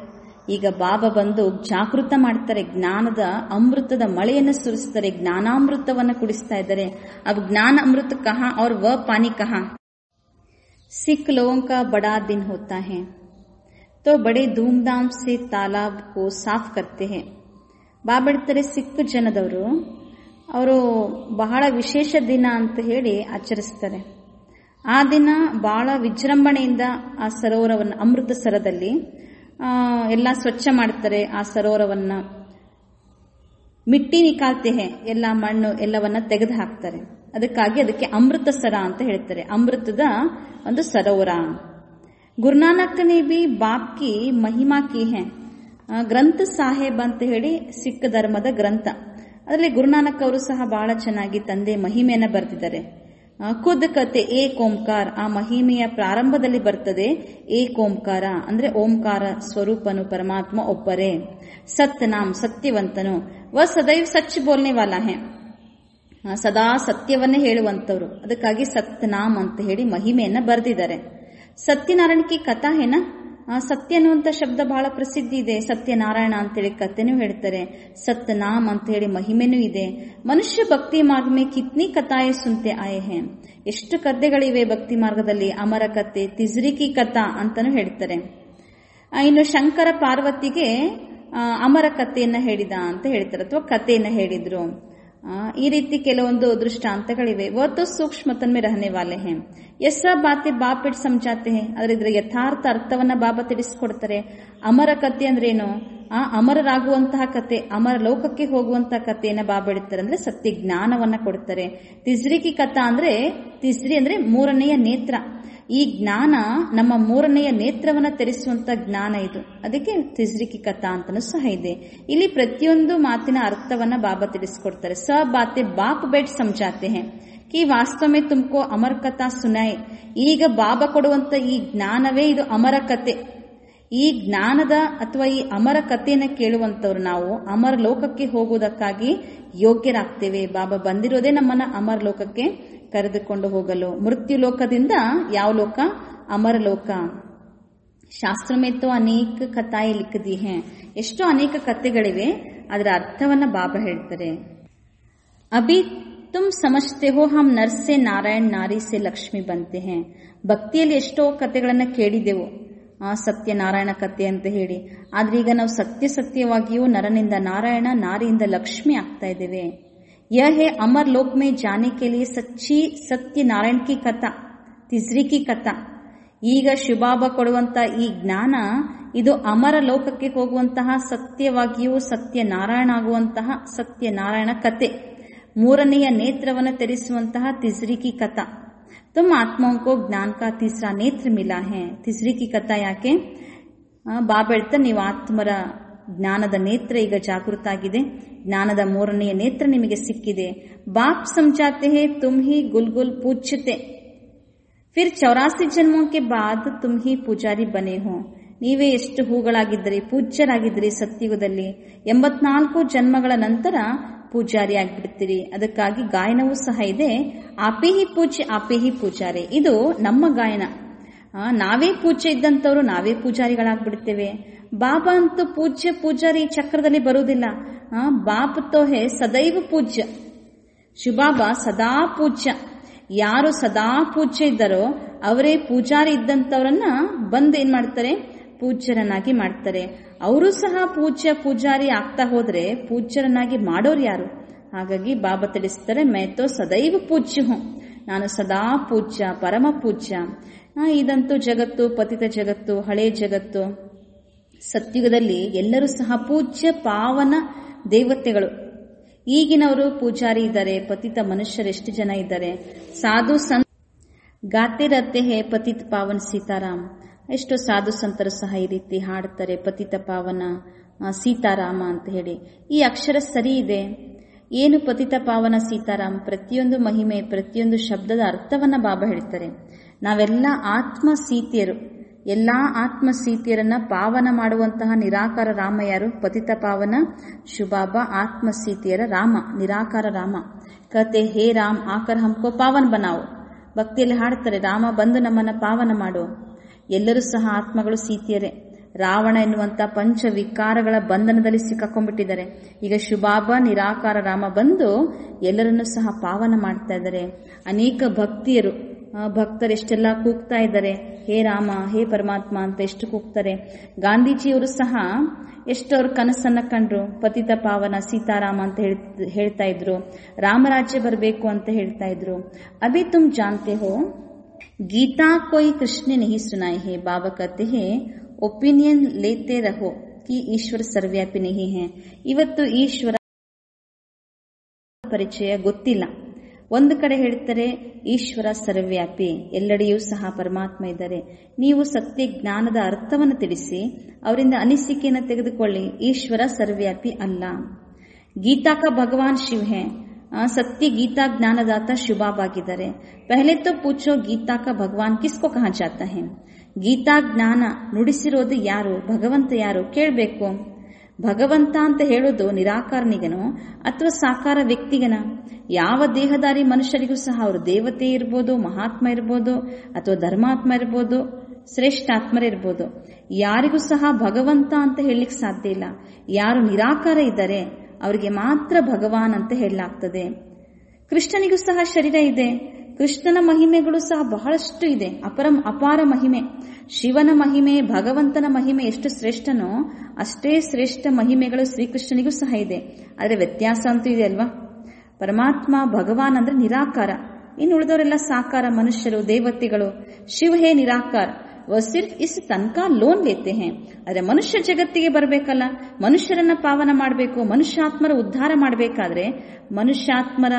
ಈಗ ಬಾಬಾ ಬಂದು ಜಾಗೃತ ಮಾಡ್ತಾರೆ. ಜ್ಞಾನದ ಅಮೃತದ ಮಳೆಯನ್ನು ಸುರಿಸ್ತಾರೆ. ಜ್ಞಾನಾಮೃತವನ್ನ ಕುಡಿಸ್ತಾ ಇದ್ದಾರೆ. अब ज्ञान अमृत कहाँ और वह पानी कहाँ. सिख लोगों का बड़ा दिन होता है तो बड़े धूमधाम से तालाब को साफ करते हैं. ಬಾಬಾ ಹೇಳ್ತಾರೆ ಸಿಖ್ ಜನದವರು ಅವರು ಬಹಳ ವಿಶೇಷ ದಿನ ಅಂತ ಹೇಳಿ ಆಚರಿಸ್ತಾರೆ. ಆ ದಿನ ಬಹಳ ವಿಜೃಂಭಣೆಯಿಂದ ಆ ಸರೋವರವನ್ನು, ಅಮೃತ ಸರದಲ್ಲಿ ಎಲ್ಲ ಸ್ವಚ್ಛ ಮಾಡ್ತಾರೆ. ಆ ಸರೋವರವನ್ನ ಮಿಟ್ಟಿ ನಿಕಾಲ್ತೆ ಹೇ, ಎಲ್ಲ ಮಣ್ಣು ಎಲ್ಲವನ್ನ ತೆಗೆದು ಹಾಕ್ತಾರೆ. ಅದಕ್ಕೆ ಅಮೃತ ಸರ ಅಂತ ಹೇಳ್ತಾರೆ. ಅಮೃತದ ಒಂದು ಸರೋವರ. ಗುರುನಾನಕ್ ನೇ ಬಿ ಬಾಪ್ ಕಿ ಮಹಿಮಾ ಕಿ ಹೇ. ಗ್ರಂಥ ಸಾಹೇಬ್ ಅಂತ ಹೇಳಿ ಸಿಖ್ ಧರ್ಮದ ಗ್ರಂಥ. ಅದರಲ್ಲಿ ಗುರುನಾನಕ್ ಅವರು ಸಹ ಬಹಳ ಚೆನ್ನಾಗಿ ತಂದೆ ಮಹಿಮೆಯನ್ನ ಬರೆದಿದ್ದಾರೆ. ಖುದ್ ಕತೆ ಏಕ್ ಓಂಕಾರ. ಆ ಮಹಿಮೆಯ ಪ್ರಾರಂಭದಲ್ಲಿ ಬರ್ತದೆ ಏಕ್ ಓಂಕಾರ ಅಂದ್ರೆ ಓಂಕಾರ ಸ್ವರೂಪನು ಪರಮಾತ್ಮ ಒಬ್ಬರೇ. ಸತ್ ನಾಮ್ ಸತ್ಯವಂತನು. ವ ಸದೈವ್ ಸಚ್ ಬೋಲ್ನೆ ವಾಲಾ ಹೇ. ಸದಾ ಸತ್ಯವನ್ನೇ ಹೇಳುವಂತವ್ರು. ಅದಕ್ಕಾಗಿ ಸತ್ ನಾಮ್ ಅಂತ ಹೇಳಿ ಮಹಿಮೆಯನ್ನ ಬರೆದಿದ್ದಾರೆ. ಸತ್ಯನಾರಾಯಣ ಕಿ ಕಥಾ ಹೇನ. ಸತ್ಯ ಅನ್ನುವಂತ ಶಬ್ದ ಬಹಳ ಪ್ರಸಿದ್ಧಿ ಇದೆ. ಸತ್ಯನಾರಾಯಣ ಅಂತೇಳಿ ಕಥೆನೂ ಹೇಳ್ತಾರೆ. ಸತ್ ನಾಮ್ ಅಂತ ಹೇಳಿ ಮಹಿಮೆನೂ ಇದೆ. ಮನುಷ್ಯ ಭಕ್ತಿ ಮಾರ್ಗ ಮೇ ಕಿತ್ನಿ ಕಥಾಯೇ ಸುನ್ತೆ ಆಯೆ ಹೇ. ಎಷ್ಟು ಕಥೆಗಳಿವೆ ಭಕ್ತಿ ಮಾರ್ಗದಲ್ಲಿ. ಅಮರ ಕಥೆ, ತಿಜ್ರಿ ಕಿ ಕಥಾ ಅಂತಾನೂ ಹೇಳ್ತಾರೆ. ಇನ್ನು ಶಂಕರ ಪಾರ್ವತಿಗೆ ಅಮರ ಕಥೆಯನ್ನ ಹೇಳಿದ ಅಂತ ಹೇಳ್ತಾರೆ, ಅಥವಾ ಕಥೆಯನ್ನ ಹೇಳಿದ್ರು. ಈ ರೀತಿ ಕೆಲವೊಂದು ದೃಷ್ಟಾಂತಗಳಿವೆ. ವೋ ಸೂಕ್ಷ್ಮ ತನ್ಮೆ ರಹನೆ ವಾಲೆ ಹೇ. ಎಸ್ ಬಾತೆ ಬಾಪ್ ಇಟ್ ಸಮಜಾತೆ ಹೇ. ಆದ್ರೆ ಇದರ ಯಥಾರ್ಥ ಅರ್ಥವನ್ನ ಬಾಬಾ ತಿಳಿಸ್ಕೊಡ್ತಾರೆ. ಅಮರ ಕಥೆ ಅಂದ್ರೆ ಏನು? ಅಮರರಾಗುವಂತಹ ಕತೆ, ಅಮರ ಲೋಕಕ್ಕೆ ಹೋಗುವಂತಹ ಕಥೆಯನ್ನ ಬಾಬಾ ಹೇಳ್ತಾರೆ. ಅಂದ್ರೆ ಸತ್ಯ ಜ್ಞಾನವನ್ನ ಕೊಡ್ತಾರೆ. ತಿಜ್ರಿ ಕಿ ಕಥಾ ಅಂದ್ರೆ, ತಿಜ್ರಿ ಅಂದ್ರೆ ಮೂರನೆಯ ನೇತ್ರ. ಈ ಜ್ಞಾನ ನಮ್ಮ ಮೂರನೆಯ ನೇತ್ರವನ್ನ ತೆರೆಸುವಂತ ಜ್ಞಾನ ಇದು. ಅದಕ್ಕೆ ತಿಜ್ರಿಕಿ ಕಥಾ ಅಂತನೂ ಸಹ ಇದೆ. ಇಲ್ಲಿ ಪ್ರತಿಯೊಂದು ಮಾತಿನ ಅರ್ಥವನ್ನ ಬಾಬಾ ತಿಳಿಸ್ಕೊಡ್ತಾರೆ. ಸ ಬಾತೆ ಬಾಪ್ ಬೇಟ್ ಸಮಜಾತೆ ಹೇ ಕಿ ವಾಸ್ತವ ಮೇ ತುಮಕೋ ಅಮರ ಕಥಾ ಸುನಾಯ್. ಈಗ ಬಾಬಾ ಕೊಡುವಂತ ಈ ಜ್ಞಾನವೇ ಇದು ಅಮರ ಕತೆ. ಈ ಜ್ಞಾನದ ಅಥವಾ ಈ ಅಮರ ಕಥೆಯನ್ನು ಕೇಳುವಂತವ್ರು ನಾವು ಅಮರ ಲೋಕಕ್ಕೆ ಹೋಗುವುದಕ್ಕಾಗಿ ಯೋಗ್ಯರಾಗ್ತೇವೆ. ಬಾಬಾ ಬಂದಿರೋದೇ ನಮ್ಮನ್ನ ಅಮರ ಲೋಕಕ್ಕೆ ಕರೆದುಕೊಂಡು ಹೋಗಲು. ಮೃತ್ಯು ಲೋಕದಿಂದ ಯಾವ ಲೋಕ? ಅಮರ ಲೋಕ. ಶಾಸ್ತ್ರ ಮೇತೋ ಅನೇಕ ಕಥಾಯಿ ಲಿಖದಿ ಹೇ. ಎಷ್ಟೋ ಅನೇಕ ಕಥೆಗಳಿವೆ, ಅದರ ಅರ್ಥವನ್ನ ಬಾಬಾ ಹೇಳ್ತಾರೆ. ಅಭಿ ತುಮ್ ಸಮಜ್ತೆ ಹೋ ಹಮ್ ನರ್ ಸೆ ನಾರಾಯಣ್, ನಾರಿ ಸೆ ಲಕ್ಷ್ಮಿ ಬಂತೆ ಹೇ. ಭಕ್ತಿಯಲ್ಲಿ ಎಷ್ಟೋ ಕಥೆಗಳನ್ನ ಕೇಳಿದೆವು, ಸತ್ಯನಾರಾಯಣ ಕಥೆ ಅಂತ ಹೇಳಿ. ಆದ್ರೆ ಈಗ ನಾವು ಸತ್ಯವಾಗಿಯೂ ನರನಿಂದ ನಾರಾಯಣ, ನಾರಿಯಿಂದ ಲಕ್ಷ್ಮಿ ಆಗ್ತಾ ಇದ್ದೇವೆ. यह है अमर लोक में जाने के लिए सच्ची सत्यनारायण की कथा, तिजरी की कथा. ಈಗ ಶಿವಬಾಬಾ ಕೊಡುವಂತ ಈ ಜ್ಞಾನ ಇದು ಅಮರ ಲೋಕಕ್ಕೆ ಹೋಗುವಂತಹ ಸತ್ಯವಾಗಿಯೂ ಸತ್ಯನಾರಾಯಣ ಆಗುವಂತಹ ಸತ್ಯನಾರಾಯಣ ಕತೆ, ಮೂರನೆಯ ನೇತ್ರವನ್ನು ತೆರೆಸುವಂತಹ ತಿಜ್ರಿ ಕಿ ಕಥಾ. तुम आत्माओं को ज्ञान का तीसरा नेत्र मिला है. तिजरी की कथा ಯಾಕೆ? ಬಾಬಾ ಹೇಳ್ತಾರೆ, ನೀವು ಆತ್ಮರ ಜ್ಞಾನದ ನೇತ್ರ ಈಗ ಜಾಗೃತ ಆಗಿದೆ, ಜ್ಞಾನದ ಮೂರನೆಯ ನೇತ್ರ ನಿಮಗೆ ಸಿಕ್ಕಿದೆ. ಬಾಪ್ ಸಮझाते हैं तुम ही गुलगुल पूछते, फिर 84 ಜನ್ಮೋं के बाद तुम ही पुजारी बने हो. ನೀವೇ ಎಷ್ಟು ಹೂಗಳಾಗಿದ್ರಿ, ಪೂಜ್ಯರಾಗಿದ್ರಿ ಸತ್ಯುಗದಲ್ಲಿ. 84 ಜನ್ಮಗಳ ನಂತರ ಪೂಜಾರಿ ಆಗಿಬಿಡ್ತೀರಿ. ಅದಕ್ಕಾಗಿ ಗಾಯನವೂ ಸಹ ಇದೆ, ಆಪೇ ಹಿ ಪೂಜ್ಯ ಆಪೇ ಹಿ ಪೂಜಾರಿ. ಇದು ನಮ್ಮ ಗಾಯನ. ನಾವೇ ಪೂಜ್ಯ ಇದ್ದಂಥವ್ರು ನಾವೇ ಪೂಜಾರಿಗಳಾಗ್ಬಿಡ್ತೇವೆ. ಬಾಬಾ ಅಂತೂ ಪೂಜ್ಯ ಪೂಜಾರಿ ಚಕ್ರದಲ್ಲಿ ಬರುವುದಿಲ್ಲ. ಬಾಪ್ ತೋ ಹೇ ಸದೈವ ಪೂಜ್ಯ. ಶಿವಬಾಬಾ ಸದಾ ಪೂಜ್ಯ. ಯಾರು ಸದಾ ಪೂಜ್ಯ ಇದ್ದಾರೋ ಅವರೇ ಪೂಜಾರಿ ಇದ್ದಂಥವ್ರನ್ನ ಬಂದು ಏನ್ ಮಾಡ್ತಾರೆ? ಪೂಜ್ಯರನ್ನಾಗಿ ಮಾಡ್ತಾರೆ. ಅವರು ಸಹ ಪೂಜಾರಿ ಆಗ್ತಾ ಹೋದ್ರೆ ಪೂಜ್ಯರನ್ನಾಗಿ ಮಾಡೋರು ಯಾರು? ಹಾಗಾಗಿ ಬಾಬಾ ತಿಳಿಸ್ತಾರೆ, ಮೈತೋ ಸದೈವ ಪೂಜ್ಯ ಹೂಂ, ನಾನು ಸದಾ ಪೂಜ್ಯ, ಪರಮ ಪೂಜ್ಯ. ಇದಂತೂ ಜಗತ್ತು, ಪತಿತ ಜಗತ್ತು, ಹಳೆ ಜಗತ್ತು. ಸತ್ಯುಗದಲ್ಲಿ ಎಲ್ಲರೂ ಸಹ ಪೂಜ್ಯ ಪಾವನ ದೇವತೆಗಳು. ಈಗಿನವರು ಪೂಜಾರಿ ಇದ್ದಾರೆ, ಪತಿತ ಮನುಷ್ಯರು ಎಷ್ಟು ಜನ ಇದ್ದಾರೆ. ಸಾಧು ಸಂತ ಗಾತೆ ರತೆ ಹೇ ಪತಿತ ಪಾವನ್ ಸೀತಾರಾಮ್. ಎಷ್ಟೋ ಸಾಧು ಸಂತರು ಸಹ ಈ ರೀತಿ ಹಾಡ್ತಾರೆ, ಪತಿತ ಪಾವನ ಸೀತಾರಾಮ ಅಂತ ಹೇಳಿ. ಈ ಅಕ್ಷರ ಸರಿ ಇದೆ. ಏನು ಪತಿತ ಪಾವನ ಸೀತಾರಾಮ್? ಪ್ರತಿಯೊಂದು ಮಹಿಮೆ, ಪ್ರತಿಯೊಂದು ಶಬ್ದದ ಅರ್ಥವನ್ನ ಬಾಬಾ ಹೇಳ್ತಾರೆ. ನಾವೆಲ್ಲ ಆತ್ಮ ಸೀತೆಯರು. ಎಲ್ಲಾ ಆತ್ಮ ಸೀತೆಯರನ್ನ ಪಾವನ ಮಾಡುವಂತಹ ನಿರಾಕಾರ ರಾಮ ಯಾರು? ಪತಿತ ಪಾವನ ಶಿವಬಾಬಾ ಆತ್ಮ ಸೀತೆಯರ ರಾಮ, ನಿರಾಕಾರ ರಾಮ. ಕತೆ ಹೇ ರಾಮ್ ಆಕರ್ ಹಮ್ಕೋ ಪಾವನ್ ಬನಾವು. ಭಕ್ತಿಯಲ್ಲಿ ಹಾಡ್ತಾರೆ, ರಾಮ ಬಂದು ನಮ್ಮನ್ನ ಪಾವನ ಮಾಡು. ಎಲ್ಲರೂ ಸಹ ಆತ್ಮಗಳು ಸೀತೆಯರೇ. ರಾವಣ ಎನ್ನುವಂತ ಪಂಚ ವಿಕಾರಗಳ ಬಂಧನದಲ್ಲಿ ಸಿಕ್ಕಾಕೊಂಡ್ಬಿಟ್ಟಿದ್ದಾರೆ. ಈಗ ಶಿವಬಾಬಾ ನಿರಾಕಾರ ರಾಮ ಬಂದು ಎಲ್ಲರನ್ನೂ ಸಹ ಪಾವನ ಮಾಡ್ತಾ ಇದ್ದಾರೆ. ಅನೇಕ ಭಕ್ತರು ಎಷ್ಟೆಲ್ಲ ಕೂಗ್ತಾ ಇದ್ದಾರೆ, ಹೇ ರಾಮ, ಹೇ ಪರಮಾತ್ಮ ಅಂತ ಎಷ್ಟು ಕೂಗ್ತಾರೆ. ಗಾಂಧೀಜಿಯವರು ಸಹ ಎಷ್ಟು ಅವ್ರ ಕನಸನ್ನ ಕಂಡ್ರು, ಪತಿತ ಪಾವನ ಸೀತಾರಾಮ ಅಂತ ಹೇಳ್ತಾ ಇದ್ರು, ರಾಮರಾಜ್ಯ ಬರಬೇಕು ಅಂತ ಹೇಳ್ತಾ ಇದ್ರು. ಅಭಿ ತುಮ್ ಜಾನ್ತೆ ಹೋ ಗೀತಾ कोई कृष्ण ने नहीं सुनाई है. बाबा कहते हैं ओपिनियन लेते रहो कि ईश्वर सर्वव्यापी नहीं है. ಇವತ್ತು ಈಶ್ವರ ಪರಿಚಯ ಗೊತ್ತಿಲ್ಲ. ಒಂದು ಕಡೆ ಹೇಳ್ತಾರೆ ಈಶ್ವರ ಸರ್ವವ್ಯಾಪಿ, ಎಲ್ಲೆಡೆಯೂ ಸಹ ಪರಮಾತ್ಮ ಇದ್ದಾರೆ. ನೀವು ಸತ್ಯ ಜ್ಞಾನದ ಅರ್ಥವನ್ನು ತಿಳಿಸಿ ಅವರಿಂದ ಅನಿಸಿಕೆಯನ್ನು ತೆಗೆದುಕೊಳ್ಳಿ. ಈಶ್ವರ ಸರ್ವವ್ಯಾಪಿ ಅಲ್ಲ. ಗೀತಾ ಕಾ ಭಗವಾನ್ ಶಿವ ಹೇ. ಸತ್ಯ ಗೀತಾ ಜ್ಞಾನದಾತ ಶಿವಬಾಬಾಗಿದ್ದಾರೆ. ಪಹಲೆ ತೋ ಪೂಛೋ ಗೀತಾ ಕಾ ಭಗವಾನ್ ಕಿಸ್ಕೋ ಕಹಾ ಜಾತಾ ಹೇ. ಗೀತಾ ಜ್ಞಾನ ನುಡಿಸಿರೋದು ಯಾರು, ಭಗವಂತ ಯಾರು ಕೇಳಬೇಕು. ಭಗವಂತ ಅಂತ ಹೇಳೋದು ನಿರಾಕಾರನಿಗನೋ ಅಥವಾ ಸಾಕಾರ ವ್ಯಕ್ತಿಗನ? ಯಾವ ದೇಹದಾರಿ ಮನುಷ್ಯರಿಗೂ ಸಹ ಅವರು ದೇವತೆ ಇರ್ಬೋದು, ಮಹಾತ್ಮ ಇರ್ಬೋದು, ಅಥವಾ ಧರ್ಮಾತ್ಮ ಇರ್ಬೋದು, ಶ್ರೇಷ್ಠಾತ್ಮರೇ ಇರ್ಬೋದು. ಯಾರಿಗೂ ಸಹ ಭಗವಂತ ಅಂತ ಹೇಳಲಿಕ್ಕೆ ಸಾಧ್ಯ ಇಲ್ಲ. ಯಾರು ನಿರಾಕಾರ ಇದ್ದಾರೆ ಅವರಿಗೆ ಮಾತ್ರ ಭಗವಾನ್ ಅಂತ ಹೇಳಲಾಗ್ತದೆ. ಕೃಷ್ಣನಿಗೂ ಸಹ ಶರೀರ ಇದೆ. ಕೃಷ್ಣನ ಮಹಿಮೆಗಳು ಸಹ ಬಹಳಷ್ಟು ಇದೆ, ಅಪಾರ ಮಹಿಮೆ. ಶಿವನ ಮಹಿಮೆ, ಭಗವಂತನ ಮಹಿಮೆ ಎಷ್ಟು ಶ್ರೇಷ್ಠನೋ ಅಷ್ಟೇ ಶ್ರೇಷ್ಠ ಮಹಿಮೆಗಳು ಶ್ರೀಕೃಷ್ಣನಿಗೂ ಸಹ ಇದೆ. ಆದರೆ ವ್ಯತ್ಯಾಸ ಅಂತೂ ಇದೆ ಅಲ್ವಾ? ಪರಮಾತ್ಮ ಭಗವಾನ್ ಅಂದ್ರೆ ನಿರಾಕಾರ, ಇನ್ನು ಉಳಿದವರೆಲ್ಲ ಸಾಕಾರ ಮನುಷ್ಯರು, ದೇವತೆಗಳು. ಶಿವ ಹೇ ನಿರಾಕಾರ, ಸಿರ್ಫ್ ಇಸ್ ತನಕ ಲೋನ್ ಲೇತೆ ಹೇ. ಆದ್ರೆ ಮನುಷ್ಯ ಜಗತ್ತಿಗೆ ಬರಬೇಕಲ್ಲ, ಮನುಷ್ಯರನ್ನ ಪಾವನ ಮಾಡಬೇಕು. ಮನುಷ್ಯಾತ್ಮರ ಉದ್ಧಾರ ಮಾಡಬೇಕಾದ್ರೆ ಮನುಷ್ಯಾತ್ಮರ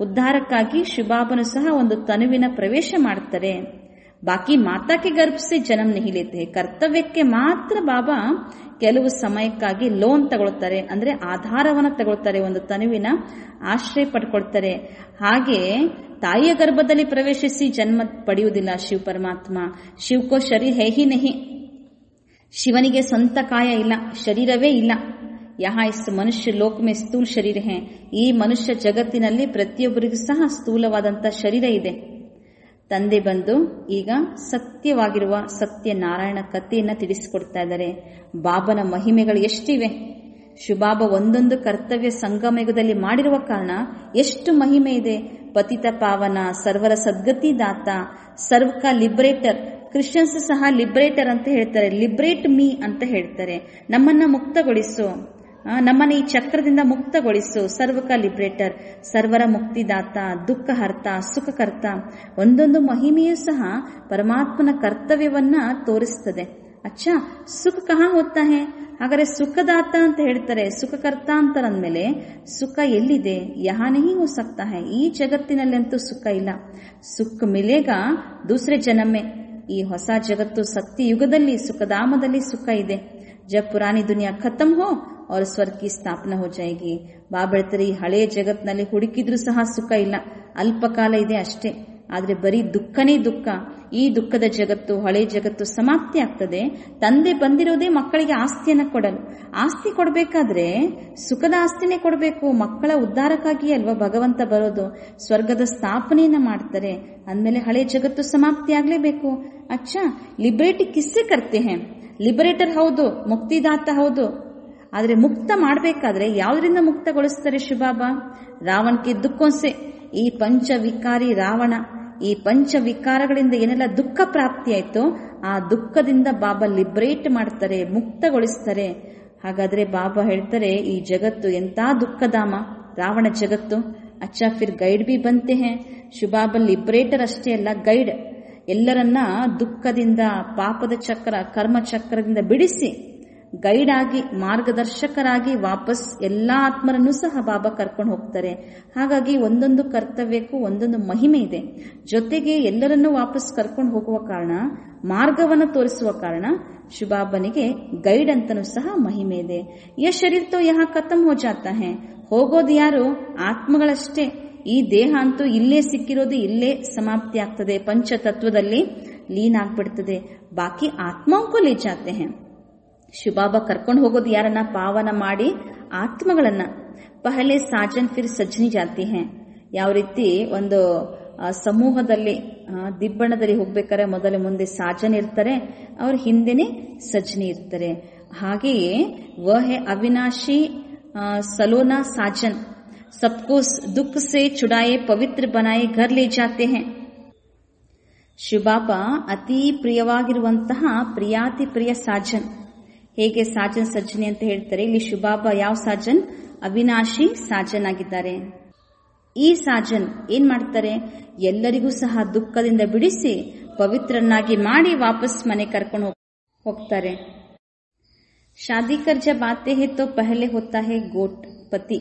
ಉದ್ಧಾರಕ್ಕಾಗಿ ಶಿವಬಾಬನು ಸಹ ಒಂದು ತನುವಿನ ಪ್ರವೇಶ ಮಾಡ್ತಾರೆ. ಬಾಕಿ ಮಾತಾ ಕೆ ಗರ್ಭ ಸೆ ಜನ್ಮ नहीं लेते हैं. ಕರ್ತವ್ಯಕ್ಕೆ ಮಾತ್ರ ಬಾಬಾ ಕೆಲವು ಸಮಯಕ್ಕಾಗಿ ಲೋನ್ ತಗೊಳ್ತಾರೆ, ಅಂದ್ರೆ ಆಧಾರವನ್ನ ತಗೊಳ್ತಾರೆ, ಒಂದು ತನುವಿನ ಆಶ್ರಯ ಪಡ್ಕೊಳ್ತಾರೆ. ಹಾಗೆ ತಾಯಿಯ ಗರ್ಭದಲ್ಲಿ ಪ್ರವೇಶಿಸಿ ಜನ್ಮ ಪಡೆಯುವುದಿಲ್ಲ ಶಿವ ಪರಮಾತ್ಮ. ಶಿವಕೋ ಶರೀರ ಹೈ ಹಿ ನಹಿ, ಶಿವನಿಗೆ ಸ್ವಂತ ಕಾಯ ಇಲ್ಲ, ಶರೀರವೇ ಇಲ್ಲ. ಯಹಾ ಇಸ್ ಮನುಷ್ಯ ಲೋಕ ಮೇ ಸ್ಥೂಲ ಶರೀರ ಹೇ, ಈ ಮನುಷ್ಯ ಜಗತ್ತಿನಲ್ಲಿ ಪ್ರತಿಯೊಬ್ಬರಿಗೂ ಸಹ ಸ್ಥೂಲವಾದಂತ ಶರೀರ ಇದೆ. ತಂದೆ ಬಂದು ಈಗ ಸತ್ಯವಾಗಿರುವ ಸತ್ಯನಾರಾಯಣ ಕಥೆಯನ್ನ ತಿಳಿಸಿಕೊಡ್ತಾ ಇದ್ದಾರೆ. ಬಾಬನ ಮಹಿಮೆಗಳು ಎಷ್ಟಿವೆ. ಶಿವಬಾಬಾ ಒಂದೊಂದು ಕರ್ತವ್ಯ ಸಂಗಮಯುಗದಲ್ಲಿ ಮಾಡಿರುವ ಕಾರಣ ಎಷ್ಟು ಮಹಿಮೆ ಇದೆ. ಪತಿತ ಪಾವನ, ಸರ್ವರ ಸದ್ಗತಿ ದಾತ, ಸರ್ವಕ ಲಿಬರೇಟರ್. ಕ್ರಿಶ್ಚಿಯನ್ಸ್ ಸಹ ಲಿಬರೇಟರ್ ಅಂತ ಹೇಳ್ತಾರೆ, ಲಿಬರೇಟ್ ಮೀ ಅಂತ ಹೇಳ್ತಾರೆ. ನಮ್ಮನ್ನ ಮುಕ್ತಗೊಳಿಸು, ನಮ್ಮನ್ನ ಈ ಚಕ್ರದಿಂದ ಮುಕ್ತಗೊಳಿಸು. ಸರ್ವಕ ಲಿಬರೇಟರ್, ಸರ್ವರ ಮುಕ್ತಿದಾತ, ದುಃಖಹರ್ತ, ಸುಖಕರ್ತ. ಒಂದೊಂದು ಮಹಿಮೆಯೂ ಸಹ ಪರಮಾತ್ಮನ ಕರ್ತವ್ಯವನ್ನ ತೋರಿಸ್ತದೆ. ಅಚ್ಚಾ, ಸುಖ ಕಹಾ ಹೋಗ್ತಾ ಹೇ? ಹಾಗಾದ್ರೆ ಸುಖದಾತ ಅಂತ ಹೇಳ್ತಾರೆ, ಸುಖಕರ್ತ ಅಂತಾರಂದ್ಮೇಲೆ ಸುಖ ಎಲ್ಲಿದೆ? ಯಹಾ ನಹಿ ಹೋ ಸಕ್ತಾ ಹೈ, ಈ ಜಗತ್ತಿನಲ್ಲಂತೂ ಸುಖ ಇಲ್ಲ. ಸುಖ ಮಿಲೇಗಾ ದೂಸರೆ ಜನ್ಮೆ, ಈ ಹೊಸ ಜಗತ್ತು ಸತ್ಯ ಯುಗದಲ್ಲಿ ಸುಖಧಾಮದಲ್ಲಿ ಸುಖ ಇದೆ. ಜಬ್ ಪುರಾನಿ ದುನಿಯಾ ಖತಮ್ ಹೋ और स्वर्ग की स्थापना हो जाएगी. ಬಾಬಾ ಹೇಳ್ತಾರೆ, ಈ ಹಳೆಯ ಜಗತ್ತಿನಲ್ಲಿ ಹುಡುಕಿದ್ರೂ ಸಹ ಸುಖ ಇಲ್ಲ, ಅಲ್ಪಕಾಲ ಇದೆ ಅಷ್ಟೇ. ಆದ್ರೆ ಬರೀ ದುಃಖನೇ ದುಃಖ. ಈ ದುಃಖದ ಜಗತ್ತು, ಹಳೆಯ ಜಗತ್ತು ಸಮಾಪ್ತಿ ಆಗ್ತದೆ. ತಂದೆ ಬಂದಿರೋದೇ ಮಕ್ಕಳಿಗೆ ಆಸ್ತಿಯನ್ನ ಕೊಡಲು. ಆಸ್ತಿ ಕೊಡಬೇಕಾದ್ರೆ ಸುಖದ ಆಸ್ತಿನೇ ಕೊಡಬೇಕು. ಮಕ್ಕಳ ಉದ್ಧಾರಕ್ಕಾಗಿ ಅಲ್ವಾ ಭಗವಂತ ಬರೋದು. ಸ್ವರ್ಗದ ಸ್ಥಾಪನೆಯನ್ನ ಮಾಡ್ತಾರೆ ಅಂದ್ಮೇಲೆ ಹಳೆಯ ಜಗತ್ತು ಸಮಾಪ್ತಿ ಆಗ್ಲೇಬೇಕು. ಅಚ್ಚಾ, ಲಿಬರೇಟಿ ಕಿಸ್ಸೆ ಕರ್ತೆ ಹೇ? ಲಿಬರೇಟರ್ ಹೌದು, ಮುಕ್ತಿದಾತ ಹೌದು. ಆದ್ರೆ ಮುಕ್ತ ಮಾಡಬೇಕಾದ್ರೆ ಯಾವುದರಿಂದ ಮುಕ್ತಗೊಳಿಸ್ತಾರೆ ಶಿವಬಾಬಾ? ರಾವಣಕ್ಕೆ ದುಃಖೋನ್ಸೆ. ಈ ಪಂಚವಿಕಾರಿ ರಾವಣ, ಈ ಪಂಚವಿಕಾರಗಳಿಂದ ಏನೆಲ್ಲ ದುಃಖ ಪ್ರಾಪ್ತಿಯಾಯ್ತೋ ಆ ದುಃಖದಿಂದ ಬಾಬಾ ಲಿಬರೇಟ್ ಮಾಡ್ತಾರೆ, ಮುಕ್ತಗೊಳಿಸ್ತಾರೆ. ಹಾಗಾದ್ರೆ ಬಾಬಾ ಹೇಳ್ತಾರೆ, ಈ ಜಗತ್ತು ಎಂತ ದುಃಖಧಾಮ, ರಾವಣ ಜಗತ್ತು. ಅಚ್ಚಾ, ಫಿರ್ ಗೈಡ್ ಬಿ ಬಂತೆ ಹೇ. ಶಿವಬಾಬಾ ಲಿಬರೇಟರ್ ಅಷ್ಟೇ ಅಲ್ಲ, ಗೈಡ್. ಎಲ್ಲರನ್ನ ದುಃಖದಿಂದ, ಪಾಪದ ಚಕ್ರ, ಕರ್ಮ ಚಕ್ರದಿಂದ ಬಿಡಿಸಿ ಗೈಡ್ ಆಗಿ, ಮಾರ್ಗದರ್ಶಕರಾಗಿ ವಾಪಸ್ ಎಲ್ಲಾ ಆತ್ಮರನ್ನು ಸಹ ಬಾಬಾ ಕರ್ಕೊಂಡು ಹೋಗ್ತಾರೆ. ಹಾಗಾಗಿ ಒಂದೊಂದು ಕರ್ತವ್ಯಕ್ಕೂ ಒಂದೊಂದು ಮಹಿಮೆ ಇದೆ. ಜೊತೆಗೆ ಎಲ್ಲರನ್ನೂ ವಾಪಸ್ ಕರ್ಕೊಂಡು ಹೋಗುವ ಕಾರಣ, ಮಾರ್ಗವನ್ನು ತೋರಿಸುವ ಕಾರಣ ಶಿವಬಾಬನಿಗೆ ಗೈಡ್ ಅಂತನೂ ಸಹ ಮಹಿಮೆ ಇದೆ. ಯ ಶರೀರ ತೋ ಯಹ ಖತಮ್ ಹೋ ಜಾತಾ ಹೇ. ಹೋಗೋದು ಯಾರು? ಆತ್ಮಗಳಷ್ಟೇ. ಈ ದೇಹ ಅಂತೂ ಇಲ್ಲೇ ಸಿಕ್ಕಿರೋದು, ಇಲ್ಲೇ ಸಮಾಪ್ತಿ ಆಗ್ತದೆ, ಪಂಚತತ್ವದಲ್ಲಿ ಲೀನ್ ಆಗ್ಬಿಡ್ತದೆ. ಬಾಕಿ ಆತ್ಮಕ್ಕೂ ಲೇ ಜಾತೆ ಹೇ. ಶಿವಬಾಬಾ ಕರ್ಕೊಂಡು ಹೋಗೋದು ಯಾರನ್ನ? ಪಾವನ ಮಾಡಿ ಆತ್ಮಗಳನ್ನ. ಪಹಲೆ ಸಾಜನ್ ಫಿರ್ ಸಜ್ನಿ ಜಾತಿ ಹೇ. ಯಾವ ರೀತಿ ಒಂದು ಸಮೂಹದಲ್ಲಿ ದಿಬ್ಬಣದಲ್ಲಿ ಹೋಗ್ಬೇಕಾದ್ರೆ ಮೊದಲು ಮುಂದೆ ಸಾಜನ್ ಇರ್ತಾರೆ, ಅವ್ರ ಹಿಂದೆನೆ ಸಜ್ನಿ ಇರ್ತಾರೆ. ಹಾಗೆಯೇ ವಹೆ ಅವಿನಾಶಿ ಸಲೋನಾ ಸಾಜನ್, सबको दुख से छुड़ाए, पवित्र बनाए, घर ले जाते हैं. ಶಿವಬಾಬಾ ಅತಿ ಪ್ರಿಯವಾಗಿರುವಂತಹ ಪ್ರಿಯಾತಿ ಪ್ರಿಯ ಸಾಜನ್. ಹೇಗೆ ಸಾಜನ್ ಸಜ್ಜನಿ ಅಂತ ಹೇಳ್ತಾರೆ, ಇಲ್ಲಿ ಶಿವಬಾಬಾ ಯಾವ ಸಾಜನ್? ಅವಿನಾಶಿ ಸಾಜನ್ ಆಗಿದ್ದಾರೆ. ಈ ಸಾಜನ್ ಏನ್ ಮಾಡ್ತಾರೆ? ಎಲ್ಲರಿಗೂ ಸಹ ದುಃಖದಿಂದ ಬಿಡಿಸಿ ಪವಿತ್ರನಾಗಿ ಮಾಡಿ ವಾಪಸ್ ಮನೆ ಕರ್ಕೊಂಡು ಹೋಗ್ತಾರೆ. ಶಾದಿ ಕರ್ ಜಬ್ ಆತೆ ಹೈ ತೋ ಪಹಲೆ ಹೋತಾ ಹೈ ಗೋಟ್ ಪತಿ,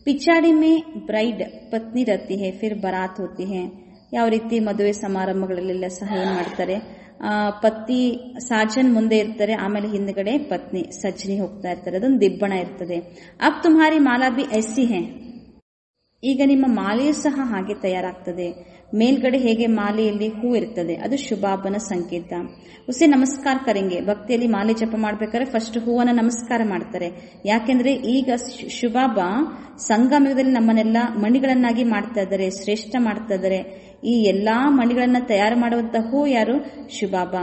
पिछाड़ी में ब्राइड पत्नी रहती है, फिर बारात होती है. ಯಾವ ರೀತಿ ಮದುವೆ ಸಮಾರಂಭಗಳಲ್ಲೆಲ್ಲ ಸಹ ಏನ್ ಮಾಡ್ತಾರೆ, ಪತಿ ಸಾಜನ್ ಮುಂದೆ ಇರ್ತಾರೆ, ಆಮೇಲೆ ಹಿಂದ್ಗಡೆ ಪತ್ನಿ ಸಜ್ಜನಿ ಹೋಗ್ತಾ ಇರ್ತಾರೆ. ಅದೊಂದು ದಿಬ್ಬಣ ಇರ್ತದೆ. ಅಬ್ ತುಮ್ಹಾರಿ ಮಾಲಾ ಬಿ ಐಸಿ ಹೇ. ಈಗ ನಿಮ್ಮ ಮಾಲೆಯೂ ಸಹ ಹಾಗೆ ತಯಾರಾಗ್ತದೆ. ಮೇಲ್ಗಡೆ ಹೇಗೆ ಮಾಲೆಯಲ್ಲಿ ಹೂ ಇರ್ತದೆ, ಅದು ಶಿವಬಾಬನ ಸಂಕೇತ. ಉಸೆ ನಮಸ್ಕಾರ ಕರೆಂಗೆ. ಭಕ್ತಿಯಲ್ಲಿ ಮಾಲೆ ಜಪ ಮಾಡ್ಬೇಕಾದ್ರೆ ಫಸ್ಟ್ ಹೂವನ್ನ ನಮಸ್ಕಾರ ಮಾಡ್ತಾರೆ. ಯಾಕೆಂದ್ರೆ ಈಗ ಶಿವಬಾಬಾ ಸಂಗಮದಲ್ಲಿ ನಮ್ಮನ್ನೆಲ್ಲ ಮಣಿಗಳನ್ನಾಗಿ ಮಾಡ್ತಾ ಇದ್ದಾರೆ, ಶ್ರೇಷ್ಠ ಮಾಡ್ತಾ ಇದ್ದಾರೆ. ಈ ಎಲ್ಲಾ ಮಣಿಗಳನ್ನ ತಯಾರು ಮಾಡುವಂತ ಹೂ ಯಾರು? ಶಿವಬಾಬಾ.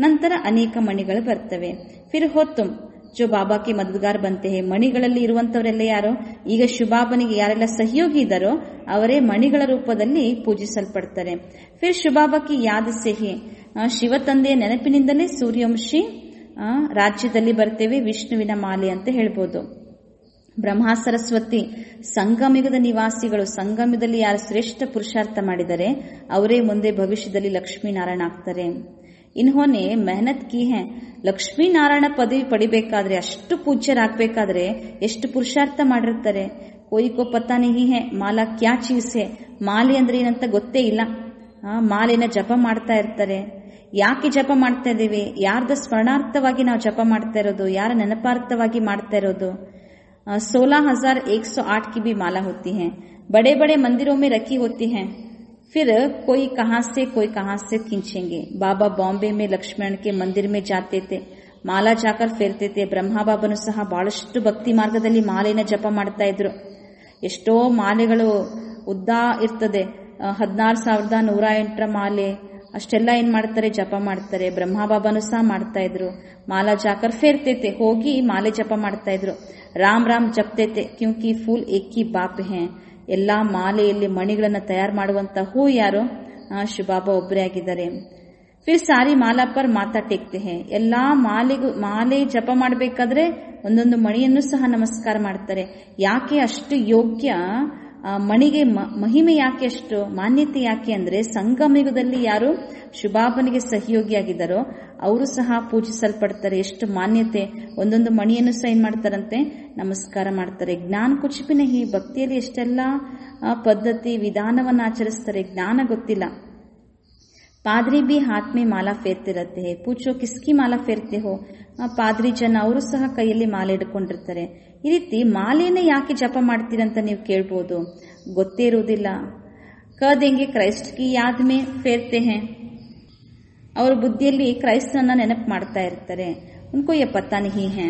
ನಂತರ ಅನೇಕ ಮಣಿಗಳು ಬರ್ತವೆ. ಫಿರ್ ಹೊತ್ತುಂ ಜೋ ಬಾಬಾ ಕೆ ಮದದ್ಗಾರ್ ಬಂತೆ ಹೇ. ಮಣಿಗಳಲ್ಲಿ ಇರುವಂತವರೆಲ್ಲ ಯಾರು? ಈಗ ಶಿವಬಾಬನಿಗೆ ಯಾರೆಲ್ಲ ಸಹಯೋಗಿ ಇದ್ದಾರೋ ಅವರೇ ಮಣಿಗಳ ರೂಪದಲ್ಲಿ ಪೂಜಿಸಲ್ಪಡ್ತಾರೆ. ಫಿರ್ ಶಿವಬಾಬಾ ಕಿ ಯಾದ್ ಸೆ ಹೇ. ಶಿವ ತಂದೆಯ ನೆನಪಿನಿಂದಲೇ ಸೂರ್ಯವಂಶಿ ರಾಜ್ಯದಲ್ಲಿ ಬರ್ತೇವೆ, ವಿಷ್ಣುವಿನ ಮಾಲೆ ಅಂತ ಹೇಳ್ಬೋದು. ಬ್ರಹ್ಮ ಸರಸ್ವತಿ ಸಂಗಮಯುಗದ ನಿವಾಸಿಗಳು. ಸಂಗಮದಲ್ಲಿ ಯಾರು ಶ್ರೇಷ್ಠ ಪುರುಷಾರ್ಥ ಮಾಡಿದರೆ ಅವರೇ ಮುಂದೆ ಭವಿಷ್ಯದಲ್ಲಿ ಲಕ್ಷ್ಮೀನಾರಾಯಣ ಆಗ್ತಾರೆ. ಇನ್ಹೋನೆ ಮೆಹನತ್ ಕಿ ಹೇ. ಲಕ್ಷ್ಮೀನಾರಾಯಣ ಪದವಿ ಪಡಿಬೇಕಾದ್ರೆ, ಅಷ್ಟು ಪೂಜ್ಯರಾಗಬೇಕಾದ್ರೆ ಎಷ್ಟು ಪುರುಷಾರ್ಥ ಮಾಡಿರ್ತಾರೆ. ಕೊಯ್ಕೋ ಪತಾ ನಹಿ ಹೇ ಮಾಲಾ ಕ್ಯಾ ಚೀಸ್ ಹೇ. ಮಾಲೆ ಅಂದ್ರೆ ಏನಂತ ಗೊತ್ತೇ ಇಲ್ಲ. ಮಾಲೆನ ಜಪ ಮಾಡ್ತಾ ಇರ್ತಾರೆ. ಯಾಕೆ ಜಪ ಮಾಡ್ತಾ ಇದ್ದೀವಿ, ಯಾರ್ದ ಸ್ಮರಣಾರ್ಥವಾಗಿ ನಾವು ಜಪ ಮಾಡ್ತಾ ಇರೋದು, ಯಾರ ನೆನಪಾರ್ಥವಾಗಿ ಮಾಡ್ತಾ ಇರೋದು. 16,108 की भी माला होती है, बड़े बड़े मंदिरों में रखी होती हैं, फिर कोई कहां से खींचेंगे. बाबा बॉम्बे में लक्ष्मण के मंदिर में जाते थे, ಮಾಲಾ ಜಾಕರ್ ಫೇರ್ತಿದ್ದೆ. ಬ್ರಹ್ಮಬಾಬನು ಸಹ ಬಹಳಷ್ಟು ಭಕ್ತಿ ಮಾರ್ಗದಲ್ಲಿ ಮಾಲೆನ ಜಪ ಮಾಡ್ತಾ ಇದ್ರು. ಎಷ್ಟೋ ಮಾಲೆಗಳು ಉದ್ದ ಇರ್ತದೆ, 16,108 ಮಾಲೆ ಅಷ್ಟೆಲ್ಲ ಏನ್ ಮಾಡ್ತಾರೆ, ಜಪ ಮಾಡ್ತಾರೆ. ಬ್ರಹ್ಮಬಾಬನು ಸಹ ಮಾಡ್ತಾ ಇದ್ರು. ಮಾಲಾ ಜಾಕರ್ ಫೇರ್ತಿದ್ದೆ, ಹೋಗಿ ಮಾಲೆ ಜಪ ಮಾಡ್ತಾ ಇದ್ರು. ರಾಮ್ ರಾಮ್ ಜಪ್ತೇತೆ ಕ್ಯೂಂಕಿ ಫೂಲ್ ಏಕಿ ಬಾಪ್ ಹೇ. ಎಲ್ಲಾ ಮಾಲೆಯಲ್ಲಿ ಮಣಿಗಳನ್ನ ತಯಾರು ಮಾಡುವಂತ ಹೂ ಯಾರು, ಶಿವಬಾಬಾ ಒಬ್ಬರೇ ಆಗಿದ್ದಾರೆ. ಫಿರ್ ಸಾರಿ ಮಾಲಾ ಪರ್ ಮಾತಾ ಟೇಕ್ತೆ ಹೇ. ಎಲ್ಲಾ ಮಾಲೆ ಜಪ ಮಾಡಬೇಕಾದ್ರೆ ಒಂದೊಂದು ಮಣಿಯನ್ನು ಸಹ ನಮಸ್ಕಾರ ಮಾಡ್ತಾರೆ. ಯಾಕೆ ಅಷ್ಟು ಯೋಗ್ಯ ಮಣಿಗೆ ಮಹಿಮೆ, ಯಾಕೆ ಅಷ್ಟು ಮಾನ್ಯತೆ ಯಾಕೆ ಅಂದ್ರೆ ಸಂಗಮಯುಗದಲ್ಲಿ ಯಾರು ಶಿವಬಾಬನಿಗೆ ಸಹಯೋಗಿಯಾಗಿದ್ದಾರೋ ಅವರು ಸಹ ಪೂಜಿಸಲ್ಪಡ್ತಾರೆ. ಎಷ್ಟು ಮಾನ್ಯತೆ, ಒಂದೊಂದು ಮಣಿಯನ್ನು ಸಹ ಏನ್ ಮಾಡ್ತಾರಂತೆ, ನಮಸ್ಕಾರ ಮಾಡ್ತಾರೆ. ಜ್ಞಾನ ಕುಚಿಪಿನ ಈ ಭಕ್ತಿಯಲ್ಲಿ ಎಷ್ಟೆಲ್ಲ ಪದ್ಧತಿ ವಿಧಾನವನ್ನ ಆಚರಿಸ್ತಾರೆ, ಜ್ಞಾನ ಗೊತ್ತಿಲ್ಲ. ಪಾದ್ರಿ ಬಿ ಹಾತ್ ಮೇ ಮಾಲಾ ಫೇರ್ತೆ ಇರತ್ತೆ ಹೇ, ಪೂಚೋ ಕಿಸ್ಕಿ ಮಾಲಾ ಫೇರ್ತೆ ಹೋ. ಪಾದ್ರಿ ಜನ ಅವರು ಸಹ ಕೈಯಲ್ಲಿ ಮಾಲೆ ಹಿಡ್ಕೊಂಡಿರ್ತಾರೆ. ಈ ರೀತಿ ಮಾಲೆಯನ್ನ ಯಾಕೆ ಜಪ ಮಾಡ್ತೀರಂತ ನೀವು ಕೇಳ್ಬೋದು, ಗೊತ್ತೇ ಇರುವುದಿಲ್ಲ. ಕದೇಂಗೆ ಕ್ರೈಸ್ಟ್ ಕಿ ಯಾದ್ ಮೇ ಫೇರ್ತೆ ಹೇ, ಅವರ ಬುದ್ಧಿಯಲ್ಲಿ ಕ್ರೈಸ್ತನನ್ನ ನೆನಪು ಮಾಡ್ತಾ ಇರ್ತಾರೆ. ಉನ್ಕೋ ಯೆ ಪತಾ ನಹೀ ಹೇ.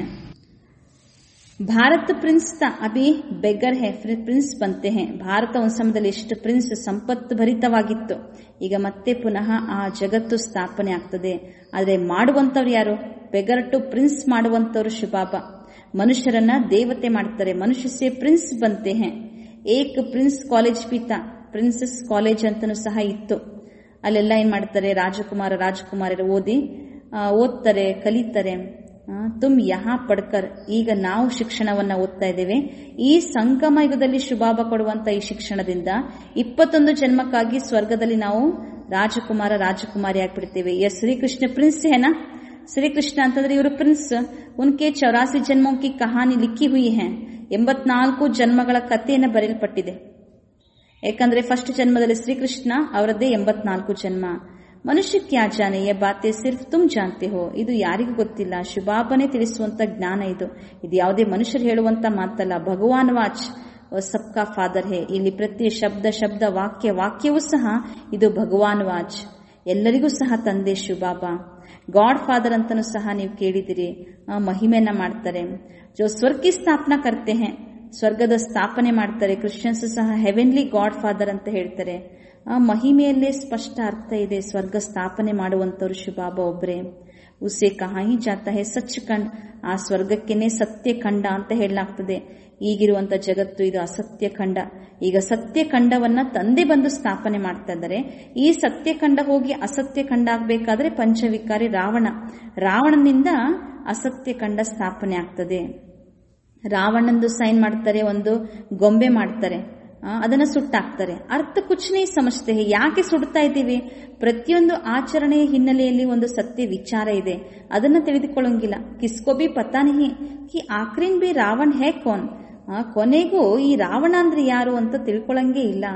ಭಾರತ ಪ್ರಿನ್ಸ್ ತಾ ಅಭಿ ಬೆಗರ್ ಹೇ, ಫಿರ್ ಪ್ರಿನ್ಸ್ ಬಂತೆ ಹೇ. ಭಾರತ ಒಂದು ಸಮಯದಲ್ಲಿ ಎಷ್ಟು ಪ್ರಿನ್ಸ್ ಸಂಪತ್ತು ಭರಿತವಾಗಿತ್ತು, ಈಗ ಮತ್ತೆ ಪುನಃ ಆ ಜಗತ್ತು ಸ್ಥಾಪನೆ ಆಗ್ತದೆ. ಆದ್ರೆ ಮಾಡುವಂತವ್ರು ಯಾರು, ಬೆಗರ್ ಟು ಪ್ರಿನ್ಸ್ ಮಾಡುವಂತವ್ರು ಶಿವಬಾಬಾ. ಮನುಷ್ಯರನ್ನ ದೇವತೆ ಮಾಡ್ತಾರೆ. ಮನುಷ್ಯ ಸೇ ಪ್ರಿನ್ಸ್ ಬಂತೆ ಹೇ. ಏಕ್ ಪ್ರಿನ್ಸ್ ಕಾಲೇಜ್ ಪಿತಾ, ಪ್ರಿನ್ಸಸ್ ಕಾಲೇಜ್ ಅಂತನೂ ಸಹ ಇತ್ತು. ಅಲ್ಲೆಲ್ಲ ಏನ್ ಮಾಡ್ತಾರೆ, ರಾಜಕುಮಾರರು ಓದ್ತಾರೆ, ಕಲಿತಾರೆ. ತುಮ್ ಯಹಾ ಪಡ್ಕರ್, ಈಗ ನಾವು ಶಿಕ್ಷಣವನ್ನ ಓದ್ತಾ ಇದ್ದೇವೆ. ಈ ಸಂಗಮ ಯುಗದಲ್ಲಿ ಶಿವಬಾಬಾ ಕೊಡುವಂತ ಈ ಶಿಕ್ಷಣದಿಂದ 21 ಜನ್ಮಕ್ಕಾಗಿ ಸ್ವರ್ಗದಲ್ಲಿ ನಾವು ರಾಜಕುಮಾರಿ ಆಗ್ಬಿಡ್ತೇವೆ. ಶ್ರೀಕೃಷ್ಣ ಪ್ರಿನ್ಸ್ ಹೇನಾ, ಶ್ರೀಕೃಷ್ಣ ಅಂತಂದ್ರೆ ಇವರು ಪ್ರಿನ್ಸ್. ಉನ್ಕೆ 84 ಜನ್ಮೋं की ಕಹಾನಿ ಲಿಖಿ ಹುಯಿ ಹೇ. 84 ಜನ್ಮಗಳ ಕಥೆಯನ್ನು ಬರೆಯಲ್ಪಟ್ಟಿದೆ. ಯಾಕಂದ್ರೆ ಫಸ್ಟ್ ಜನ್ಮದಲ್ಲಿ ಶ್ರೀಕೃಷ್ಣ, ಅವರದ್ದೇ 84 ಜನ್ಮ. ಮನುಷ್ಯ ಕ್ಯಾ ಜಾನೆ ಯೇ ಬಾತೆ ಸಿರ್ಫ್ ತುಮ್ ಜಾನ್ತೆ ಹೋ. ಇದು ಯಾರಿಗೂ ಗೊತ್ತಿಲ್ಲ, ಶಿವಬಾಬನೇ ತಿಳಿಸುವಂತ ಜ್ಞಾನ ಇದು. ಇದು ಯಾವುದೇ ಮನುಷ್ಯರು ಹೇಳುವಂತ ಮಾತಲ್ಲ. ಭಗವಾನ್ ವಾಚ್ ಸಬ್ಕಾ ಫಾದರ್ ಹೇ. ಇಲ್ಲಿ ಪ್ರತಿ ಶಬ್ದ ವಾಕ್ಯವೂ ಸಹ ಇದು ಭಗವಾನ್ ವಾಚ್, ಎಲ್ಲರಿಗೂ ಸಹ ತಂದೆ ಶಿವಬಾಬಾ. ಗಾಡ್ ಫಾದರ್ ಅಂತನೂ ಸಹ ನೀವು ಕೇಳಿದಿರಿ. ಮಹಿಮೆಯನ್ನ ಮಾಡ್ತಾರೆ. ಜೋ ಸ್ವರ್ಗ ಕಿ ಸ್ಥಾಪನಾ ಕರ್ತೆ ಹೇ, ಸ್ವರ್ಗದ ಸ್ಥಾಪನೆ ಮಾಡ್ತಾರೆ. ಕ್ರಿಶ್ಚಿಯನ್ಸ್ ಸಹ ಹೆವೆನ್ಲಿ ಗಾಡ್ ಫಾದರ್ ಅಂತ ಹೇಳ್ತಾರೆ. ಆ ಮಹಿಮೆಯಲ್ಲೇ ಸ್ಪಷ್ಟ ಅರ್ಥ ಇದೆ. ಸ್ವರ್ಗ ಸ್ಥಾಪನೆ ಮಾಡುವಂತವ್ರು ಶಿವಬಾಬಾ ಒಬ್ಬರೇ. ಉಸೆ ಕಹಾ ಹಿ ಜಾತಾ ಹೇ ಸಚ್ಖಂಡ್, ಆ ಸ್ವರ್ಗಕ್ಕೆನೆ ಸತ್ಯಖಂಡ ಅಂತ ಹೇಳಲಾಗ್ತದೆ. ಈಗಿರುವಂತ ಜಗತ್ತು ಇದು ಅಸತ್ಯಖಂಡ. ಈಗ ಸತ್ಯಖಂಡವನ್ನ ತಂದೆ ಬಂದು ಸ್ಥಾಪನೆ ಮಾಡ್ತಾ ಇದ್ದಾರೆ. ಈ ಸತ್ಯಖಂಡ ಹೋಗಿ ಅಸತ್ಯಖಂಡ ಆಗ್ಬೇಕಾದ್ರೆ ಪಂಚವಿಕಾರಿ ರಾವಣನಿಂದ ಅಸತ್ಯಖಂಡ ಸ್ಥಾಪನೆ ಆಗ್ತದೆ. ರಾವಣಂದು ಸೈನ್ ಮಾಡ್ತಾರೆ, ಒಂದು ಗೊಂಬೆ ಮಾಡ್ತಾರೆ, ಅದನ್ನ ಸುಟ್ಟಾಕ್ತಾರೆ. ಅರ್ಥ ಕುಚ್ನೇ ಸಮಜ್ತೆ ಹೇ. ಯಾಕೆ ಸುಡ್ತಾ ಇದ್ದೀವಿ, ಪ್ರತಿಯೊಂದು ಆಚರಣೆಯ ಹಿನ್ನೆಲೆಯಲ್ಲಿ ಒಂದು ಸತ್ಯ ವಿಚಾರ ಇದೆ, ಅದನ್ನ ತಿಳಿದುಕೊಳ್ಳಂಗಿಲ್ಲ. ಕಿಸ್ಕೋ ಬಿ ಪತಾ ನಹಿ ಕಿ ಆಕ್ರಿನ್ ಬಿ ರಾವಣ್ ಹೇ ಕೋನ್. ಕೊನೆಗೂ ಈ ರಾವಣ ಅಂದ್ರೆ ಯಾರು ಅಂತ ತಿಳ್ಕೊಳಂಗೇ ಇಲ್ಲ.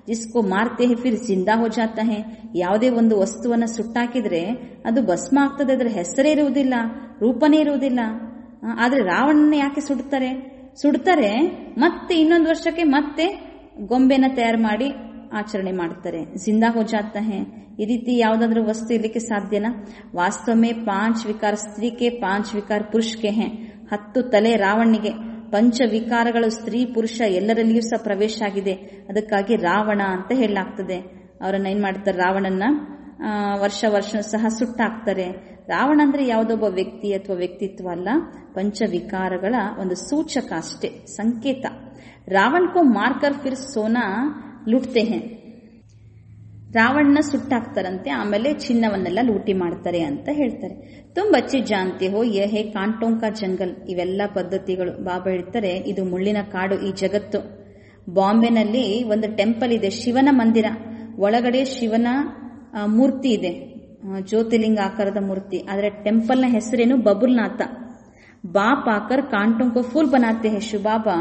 ಜಿಸ್ಕೋ ಮಾರ್ತೆ ಹೇ ಫಿರ್ ಜಿಂದಾ ಹೋ ಜಾತಾ ಹೇ. ಯಾವುದೇ ಒಂದು ವಸ್ತುವನ್ನ ಸುಟ್ಟಾಕಿದ್ರೆ ಅದು ಭಸ್ಮ ಆಗ್ತದೆ, ಅದರ ಹೆಸರೇ ಇರುವುದಿಲ್ಲ, ರೂಪನೇ ಇರುವುದಿಲ್ಲ. ಆದ್ರೆ ರಾವಣನ ಯಾಕೆ ಸುಡ್ತಾರೆ, ಮತ್ತೆ ಇನ್ನೊಂದು ವರ್ಷಕ್ಕೆ ಮತ್ತೆ ಗೊಂಬೆನ ತಯಾರು ಮಾಡಿ ಆಚರಣೆ ಮಾಡ್ತಾರೆ. ಜಿಂದಾ ಹೋ ಜಾತಾ ಹೇ. ಈ ರೀತಿ ಯಾವ್ದಾದ್ರೂ ವಸ್ತು ಇರ್ಲಿಕ್ಕೆ ಸಾಧ್ಯನಾ? ವಾಸ್ತವಮೇ 5 ವಿಕಾರ ಸ್ತ್ರೀಗೆ 5 ವಿಕಾರ ಪುರುಷಕ್ಕೆ ಹೇ. 10 ತಲೆ ರಾವಣಿಗೆ. ಪಂಚವಿಕಾರಗಳು ಸ್ತ್ರೀ ಪುರುಷ ಎಲ್ಲರಲ್ಲಿಯೂ ಸಹ ಪ್ರವೇಶ ಆಗಿದೆ. ಅದಕ್ಕಾಗಿ ರಾವಣ ಅಂತ ಹೇಳಲಾಗ್ತದೆ. ಅವರನ್ನ ಏನ್ ಮಾಡ್ತಾರೆ, ರಾವಣನ್ನ ವರ್ಷ ಸಹ ಸುಟ್ಟಾಕ್ತಾರೆ. ರಾವಣ ಅಂದ್ರೆ ಯಾವುದೊಬ್ಬ ವ್ಯಕ್ತಿ ಅಥವಾ ವ್ಯಕ್ತಿತ್ವ ಅಲ್ಲ, ಪಂಚವಿಕಾರಗಳ ಒಂದು ಸೂಚಕ ಅಷ್ಟೇ, ಸಂಕೇತ. ರಾವಣ್ ಕೋ ಮಾರ್ಕರ್ ಫಿರ್ ಸೋನಾ ಲುಟ್ತೆ ಹೇ. ರಾವಣನ ಸುಟ್ಟಾಕ್ತಾರಂತೆ, ಆಮೇಲೆ ಚಿನ್ನವನ್ನೆಲ್ಲ ಲೂಟಿ ಮಾಡ್ತಾರೆ ಅಂತ ಹೇಳ್ತಾರೆ. ತುಮ್ ಬಚ್ಚೆ ಜಾನ್ತೆ ಹೋ ಯೇ ಹೇ ಕಾಂಟೋಂ ಕಾ ಜಂಗಲ್. ಇವೆಲ್ಲ ಪದ್ಧತಿಗಳು. ಬಾಬಾ ಹೇಳ್ತಾರೆ, ಇದು ಮುಳ್ಳಿನ ಕಾಡು ಈ ಜಗತ್ತು. ಬಾಂಬೆನಲ್ಲಿ ಒಂದು ಟೆಂಪಲ್ ಇದೆ, ಶಿವನ ಮಂದಿರ. ಒಳಗಡೆ ಶಿವನ ಮೂರ್ತಿ ಇದೆ, ಜ್ಯೋತಿರ್ಲಿಂಗ ಆಕಾರದ ಮೂರ್ತಿ. ಆದ್ರೆ ಟೆಂಪಲ್ ನ ಹೆಸರೇನು, ಬಬುಲ್ನಾಥ. ಬಾಪ್ ಆಕರ್ ಕಾಂಟೋಂ ಕೋ ಫೂಲ್ ಬನಾತೆ ಹೇ. ಶಿವಬಾಬಾ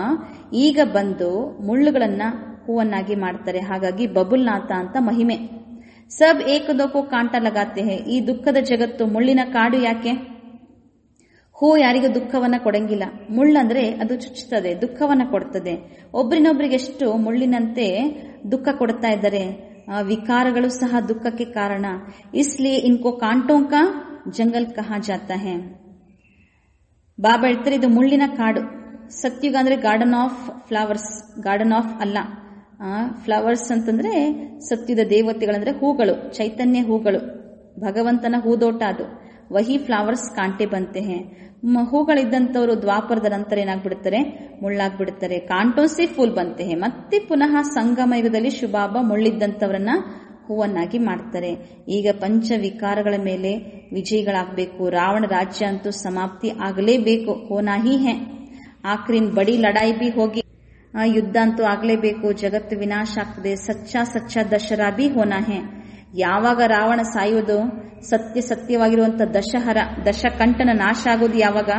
ಈಗ ಬಂದು ಮುಳ್ಳುಗಳನ್ನ ಹೂವನ್ನಾಗಿ ಮಾಡ್ತಾರೆ. ಹಾಗಾಗಿ ಬಬುಲ್ನಾಥ ಅಂತ ಮಹಿಮೆ. ಸಬ್ ಏಕದೋಕೋ ಕಾಂಟ ಲಗಾತೆ ಹೇ. ಈ ದುಃಖದ ಜಗತ್ತು ಮುಳ್ಳಿನ ಕಾಡು ಯಾಕೆ? ಹೂ ಯಾರಿಗೂ ದುಃಖವನ್ನ ಕೊಡಂಗಿಲ್ಲ. ಮುಳ್ಳಂದ್ರೆ ಅದು ಚುಚ್ಚುತ್ತದೆ, ದುಃಖವನ್ನ ಕೊಡ್ತದೆ. ಒಬ್ರಿನೊಬ್ರಿಗೆ ಎಷ್ಟು ಮುಳ್ಳಿನಂತೆ ದುಃಖ ಕೊಡ್ತಾ ಇದ್ದಾರೆ. ವಿಕಾರಗಳು ಸಹ ದುಃಖಕ್ಕೆ ಕಾರಣ. ಇಸ್ಲಿಯೇ ಇನ್ಕೋ ಕಾಂಟೋಂ ಕಾ ಜಂಗಲ್ ಕಹಾ ಜಾತಾ ಹೈ. ಬಾಬಾ ಹೇಳ್ತಾರೆ ಇದು ಮುಳ್ಳಿನ ಕಾಡು. ಸತ್ಯುಗ ಅಂದ್ರೆ garden of flowers, garden of ಅಲ್ಲ. ಫ್ಲವರ್ಸ್ ಅಂತಂದ್ರೆ ಸತ್ಯುದ ದೇವತೆಗಳಂದ್ರೆ ಹೂಗಳು, ಚೈತನ್ಯ ಹೂಗಳು, ಭಗವಂತನ ಹೂದೋಟ ಅದು. ವಹಿ ಫ್ಲವರ್ಸ್ ಕಾಂಟೆ ಬಂತೆ ಹೇ. ಹೂಗಳಿದ್ದಂಥವ್ರು ದ್ವಾಪರದ ನಂತರ ಏನಾಗ್ಬಿಡ್ತಾರೆ? ಮುಳ್ಳಾಗ್ಬಿಡ್ತಾರೆ. ಕಾಂಟೋಸಿ ಫೂಲ್ ಬಂತೆ ಹೇ. ಮತ್ತೆ ಪುನಃ ಸಂಗಮ ಯುಗದಲ್ಲಿ ಶುಭಾಬ ಮುಳ್ಳಿದ್ದಂಥವ್ರನ್ನ ಹೂವನ್ನಾಗಿ ಮಾಡ್ತಾರೆ. ಈಗ ಪಂಚ ವಿಕಾರಗಳ ಮೇಲೆ ವಿಜಯಿಗಳಾಗಬೇಕು. ರಾವಣ ರಾಜ್ಯ ಅಂತೂ ಸಮಾಪ್ತಿ ಆಗಲೇಬೇಕು. ಹೋನಾ ಹಿ ಹೇ. ಆಖರಿನ್ ಬಡಿ ಲಡಾಯಿ ಬಿ ಹೋಗಿ, ಯುದ್ಧ ಅಂತೂ ಆಗಲೇಬೇಕು. ಜಗತ್ತು ವಿನಾಶ ಆಗ್ತದೆ. ಸಚ್ಚಾ ದಶರಾ ಬಿ ಹೋನಾ ಹೇ. ಯಾವಾಗ ರಾವಣ ಸಾಯುವುದು? ಸತ್ಯವಾಗಿರುವಂತ ದಶಕಂಠನ ನಾಶ ಆಗೋದು ಯಾವಾಗ?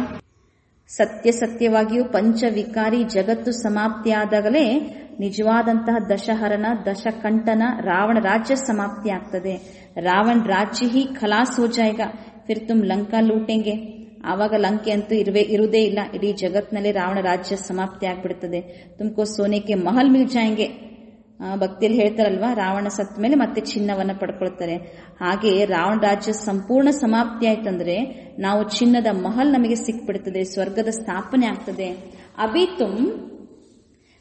ಸತ್ಯವಾಗಿಯೂ ಪಂಚವಿಕಾರಿ ಜಗತ್ತು ಸಮಾಪ್ತಿಯಾದಾಗಲೇ ನಿಜವಾದಂತಹ ದಶಹರನ ದಶಕಂಠನ ರಾವಣ ರಾಜ್ಯ ಸಮಾಪ್ತಿ ಆಗ್ತದೆ. ರಾವಣ ರಾಜ್ಯ ಹಿ ಖಲಾಸ್ ಹೋ ಜಾಯೇಗಾ, ಫಿರ್ ತುಮ್ ಲಂಕಾ ಲೂಟೆಂಗೆ. ಆವಾಗ ಲಂಕೆ ಅಂತೂ ಇರುವುದೇ ಇಲ್ಲ. ಇಡೀ ಜಗತ್ನಲ್ಲಿ ರಾವಣ ರಾಜ್ಯ ಸಮಾಪ್ತಿ ಆಗ್ಬಿಡ್ತದೆ. ತುಮಕೋ ಸೋನೆಗೆ ಮಹಲ್ ಮಿಲ್ ಜಾಯಂಗೆ. ಭಕ್ತಿಯಲ್ಲಿ ಹೇಳ್ತಾರಲ್ವಾ, ರಾವಣ ಸತ್ತ ಮೇಲೆ ಮತ್ತೆ ಚಿನ್ನವನ್ನ ಪಡ್ಕೊಳ್ತಾರೆ. ಹಾಗೆ ರಾವಣ ರಾಜ್ಯ ಸಂಪೂರ್ಣ ಸಮಾಪ್ತಿ ಆಯ್ತಂದ್ರೆ ನಾವು ಚಿನ್ನದ ಮಹಲ್ ನಮಗೆ ಸಿಕ್ಬಿಡ್ತದೆ, ಸ್ವರ್ಗದ ಸ್ಥಾಪನೆ ಆಗ್ತದೆ. ಅಭಿ ತುಮ್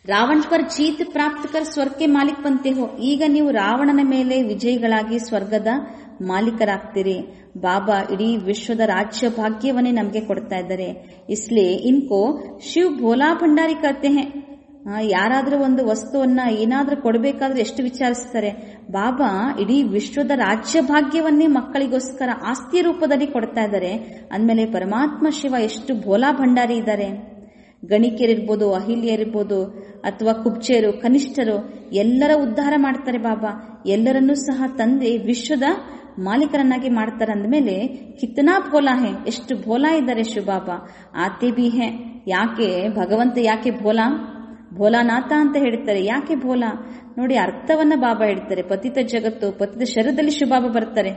ರಾವಣ ಪರ್ ಜೀತ್ ಪ್ರಾಪ್ತ ಕರ್ ಸ್ವರ್ಗಕ್ಕೆ ಮಾಲೀಕ್ ಬಂತೆ ಹೋ. ಈಗ ನೀವು ರಾವಣನ ಮೇಲೆ ವಿಜಯಿಗಳಾಗಿ ಸ್ವರ್ಗದ ಮಾಲೀಕರಾಗ್ತೀರಿ. ಬಾಬಾ ಇಡೀ ವಿಶ್ವದ ರಾಜ್ಯ ಭಾಗ್ಯವನ್ನೇ ನಮಗೆ ಕೊಡ್ತಾ ಇದ್ದಾರೆ. ಇಸ್ಲಿಯೇ ಇನ್ಕೋ ಶಿವ್ ಭೋಲಾ ಭಂಡಾರಿ ಕರ್ತೆ ಹೇ. ಯಾರಾದ್ರೂ ಒಂದು ವಸ್ತುವನ್ನ ಏನಾದ್ರೂ ಕೊಡಬೇಕಾದ್ರೆ ಎಷ್ಟು ವಿಚಾರಿಸ್ತಾರೆ. ಬಾಬಾ ಇಡೀ ವಿಶ್ವದ ರಾಜ್ಯ ಭಾಗ್ಯವನ್ನೇ ಮಕ್ಕಳಿಗೋಸ್ಕರ ಆಸ್ತಿ ರೂಪದಲ್ಲಿ ಕೊಡ್ತಾ ಇದ್ದಾರೆ. ಅಂದಮೇಲೆ ಪರಮಾತ್ಮ ಶಿವ ಎಷ್ಟು ಭೋಲಾ ಭಂಡಾರಿ ಇದ್ದಾರೆ. ಗಣಿಕೆಯರಿರ್ಬೋದು, ಅಹಿಲ್ಯರಿರ್ಬೋದು, ಅಥವಾ ಕುಬ್ಚೆಯರು, ಕನಿಷ್ಠರು ಎಲ್ಲರ ಉದ್ಧಾರ ಮಾಡ್ತಾರೆ ಬಾಬಾ. ಎಲ್ಲರನ್ನೂ ಸಹ ತಂದೆ ವಿಶ್ವದ ಮಾಲೀಕರನ್ನಾಗಿ ಮಾಡ್ತಾರೆ. ಅಂದಮೇಲೆ ಕಿತನಾ ಭೋಲಾ ಹೇ, ಎಷ್ಟು ಭೋಲಾ ಇದ್ದಾರೆ ಶಿವಬಾಬಾ. ಆತೆ ಬಿ ಹೇ. ಯಾಕೆ ಭಗವಂತ ಯಾಕೆ ಭೋಲಾನಾಥ ಅಂತ ಹೇಳ್ತಾರೆ? ಯಾಕೆ ಭೋಲಾ? ನೋಡಿ ಅರ್ಥವನ್ನ ಬಾಬಾ ಹೇಳ್ತಾರೆ. ಪತಿತ ಜಗತ್ತು, ಪತಿತ ಶರೀರದಲ್ಲಿ ಶಿವಬಾಬಾ ಬರ್ತಾರೆ.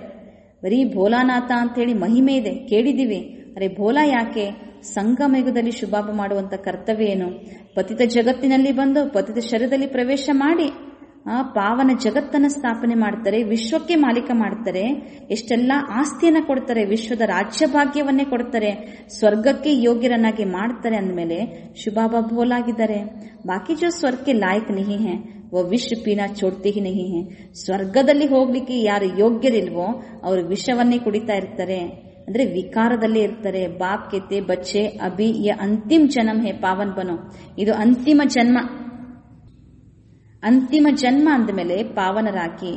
ಬರೀ ಭೋಲಾನಾಥ ಅಂತ ಹೇಳಿ ಮಹಿಮೆ ಇದೆ, ಕೇಳಿದೀವಿ. ಅರೆ ಭೋಲಾ ಯಾಕೆ? ಸಂಗಮ ಯುಗದಲ್ಲಿ ಶಿವಬಾಬಾ ಮಾಡುವಂತ ಕರ್ತವ್ಯ ಏನು? ಪತಿತ ಜಗತ್ತಿನಲ್ಲಿ ಬಂದು ಪತಿತ ಶರೀರದಲ್ಲಿ ಪ್ರವೇಶ ಮಾಡಿ ಪಾವನ ಜಗತ್ತನ್ನ ಸ್ಥಾಪನೆ ಮಾಡ್ತಾರೆ, ವಿಶ್ವಕ್ಕೆ ಮಾಲೀಕ ಮಾಡ್ತಾರೆ, ಎಷ್ಟೆಲ್ಲ ಆಸ್ತಿಯನ್ನ ಕೊಡ್ತಾರೆ, ವಿಶ್ವದ ರಾಜ್ಯ ಭಾಗ್ಯವನ್ನೇ ಕೊಡ್ತಾರೆ, ಸ್ವರ್ಗಕ್ಕೆ ಯೋಗ್ಯರನ್ನಾಗಿ ಮಾಡ್ತಾರೆ. ಅಂದಮೇಲೆ ಶಿವಬಾಬಾ ಭೋಲಾಗಿದ್ದಾರೆ. ಬಾಕಿ ಜೋ ಸ್ವರ್ಗಕ್ಕೆ ಲಾಯಕ್ ನಹಿ ಹೇ वो विष पीना छोड़ते ही नहीं है. ಸ್ವರ್ಗದಲ್ಲಿ ಹೋಗ್ಲಿಕ್ಕೆ ಯಾರು ಯೋಗ್ಯರಿಲ್ವೋ ಅವರು ವಿಷವನ್ನೇ ಕುಡಿತಾ ಇರ್ತಾರೆ, ಅಂದ್ರೆ ವಿಕಾರದಲ್ಲೇ ಇರ್ತಾರೆ. ಬಾಪ್ ಕೇತೆ ಬಚ್ಚೆ ಅಭಿ ಯ ಅಂತಿಮ ಜನ್ಮ ಹೇ ಪಾವನ್ ಬನೋ. ಇದು ಅಂತಿಮ ಜನ್ಮ. ಅಂತಿಮ ಜನ್ಮ ಅಂದಮೇಲೆ ಪಾವನರಾಗಿ.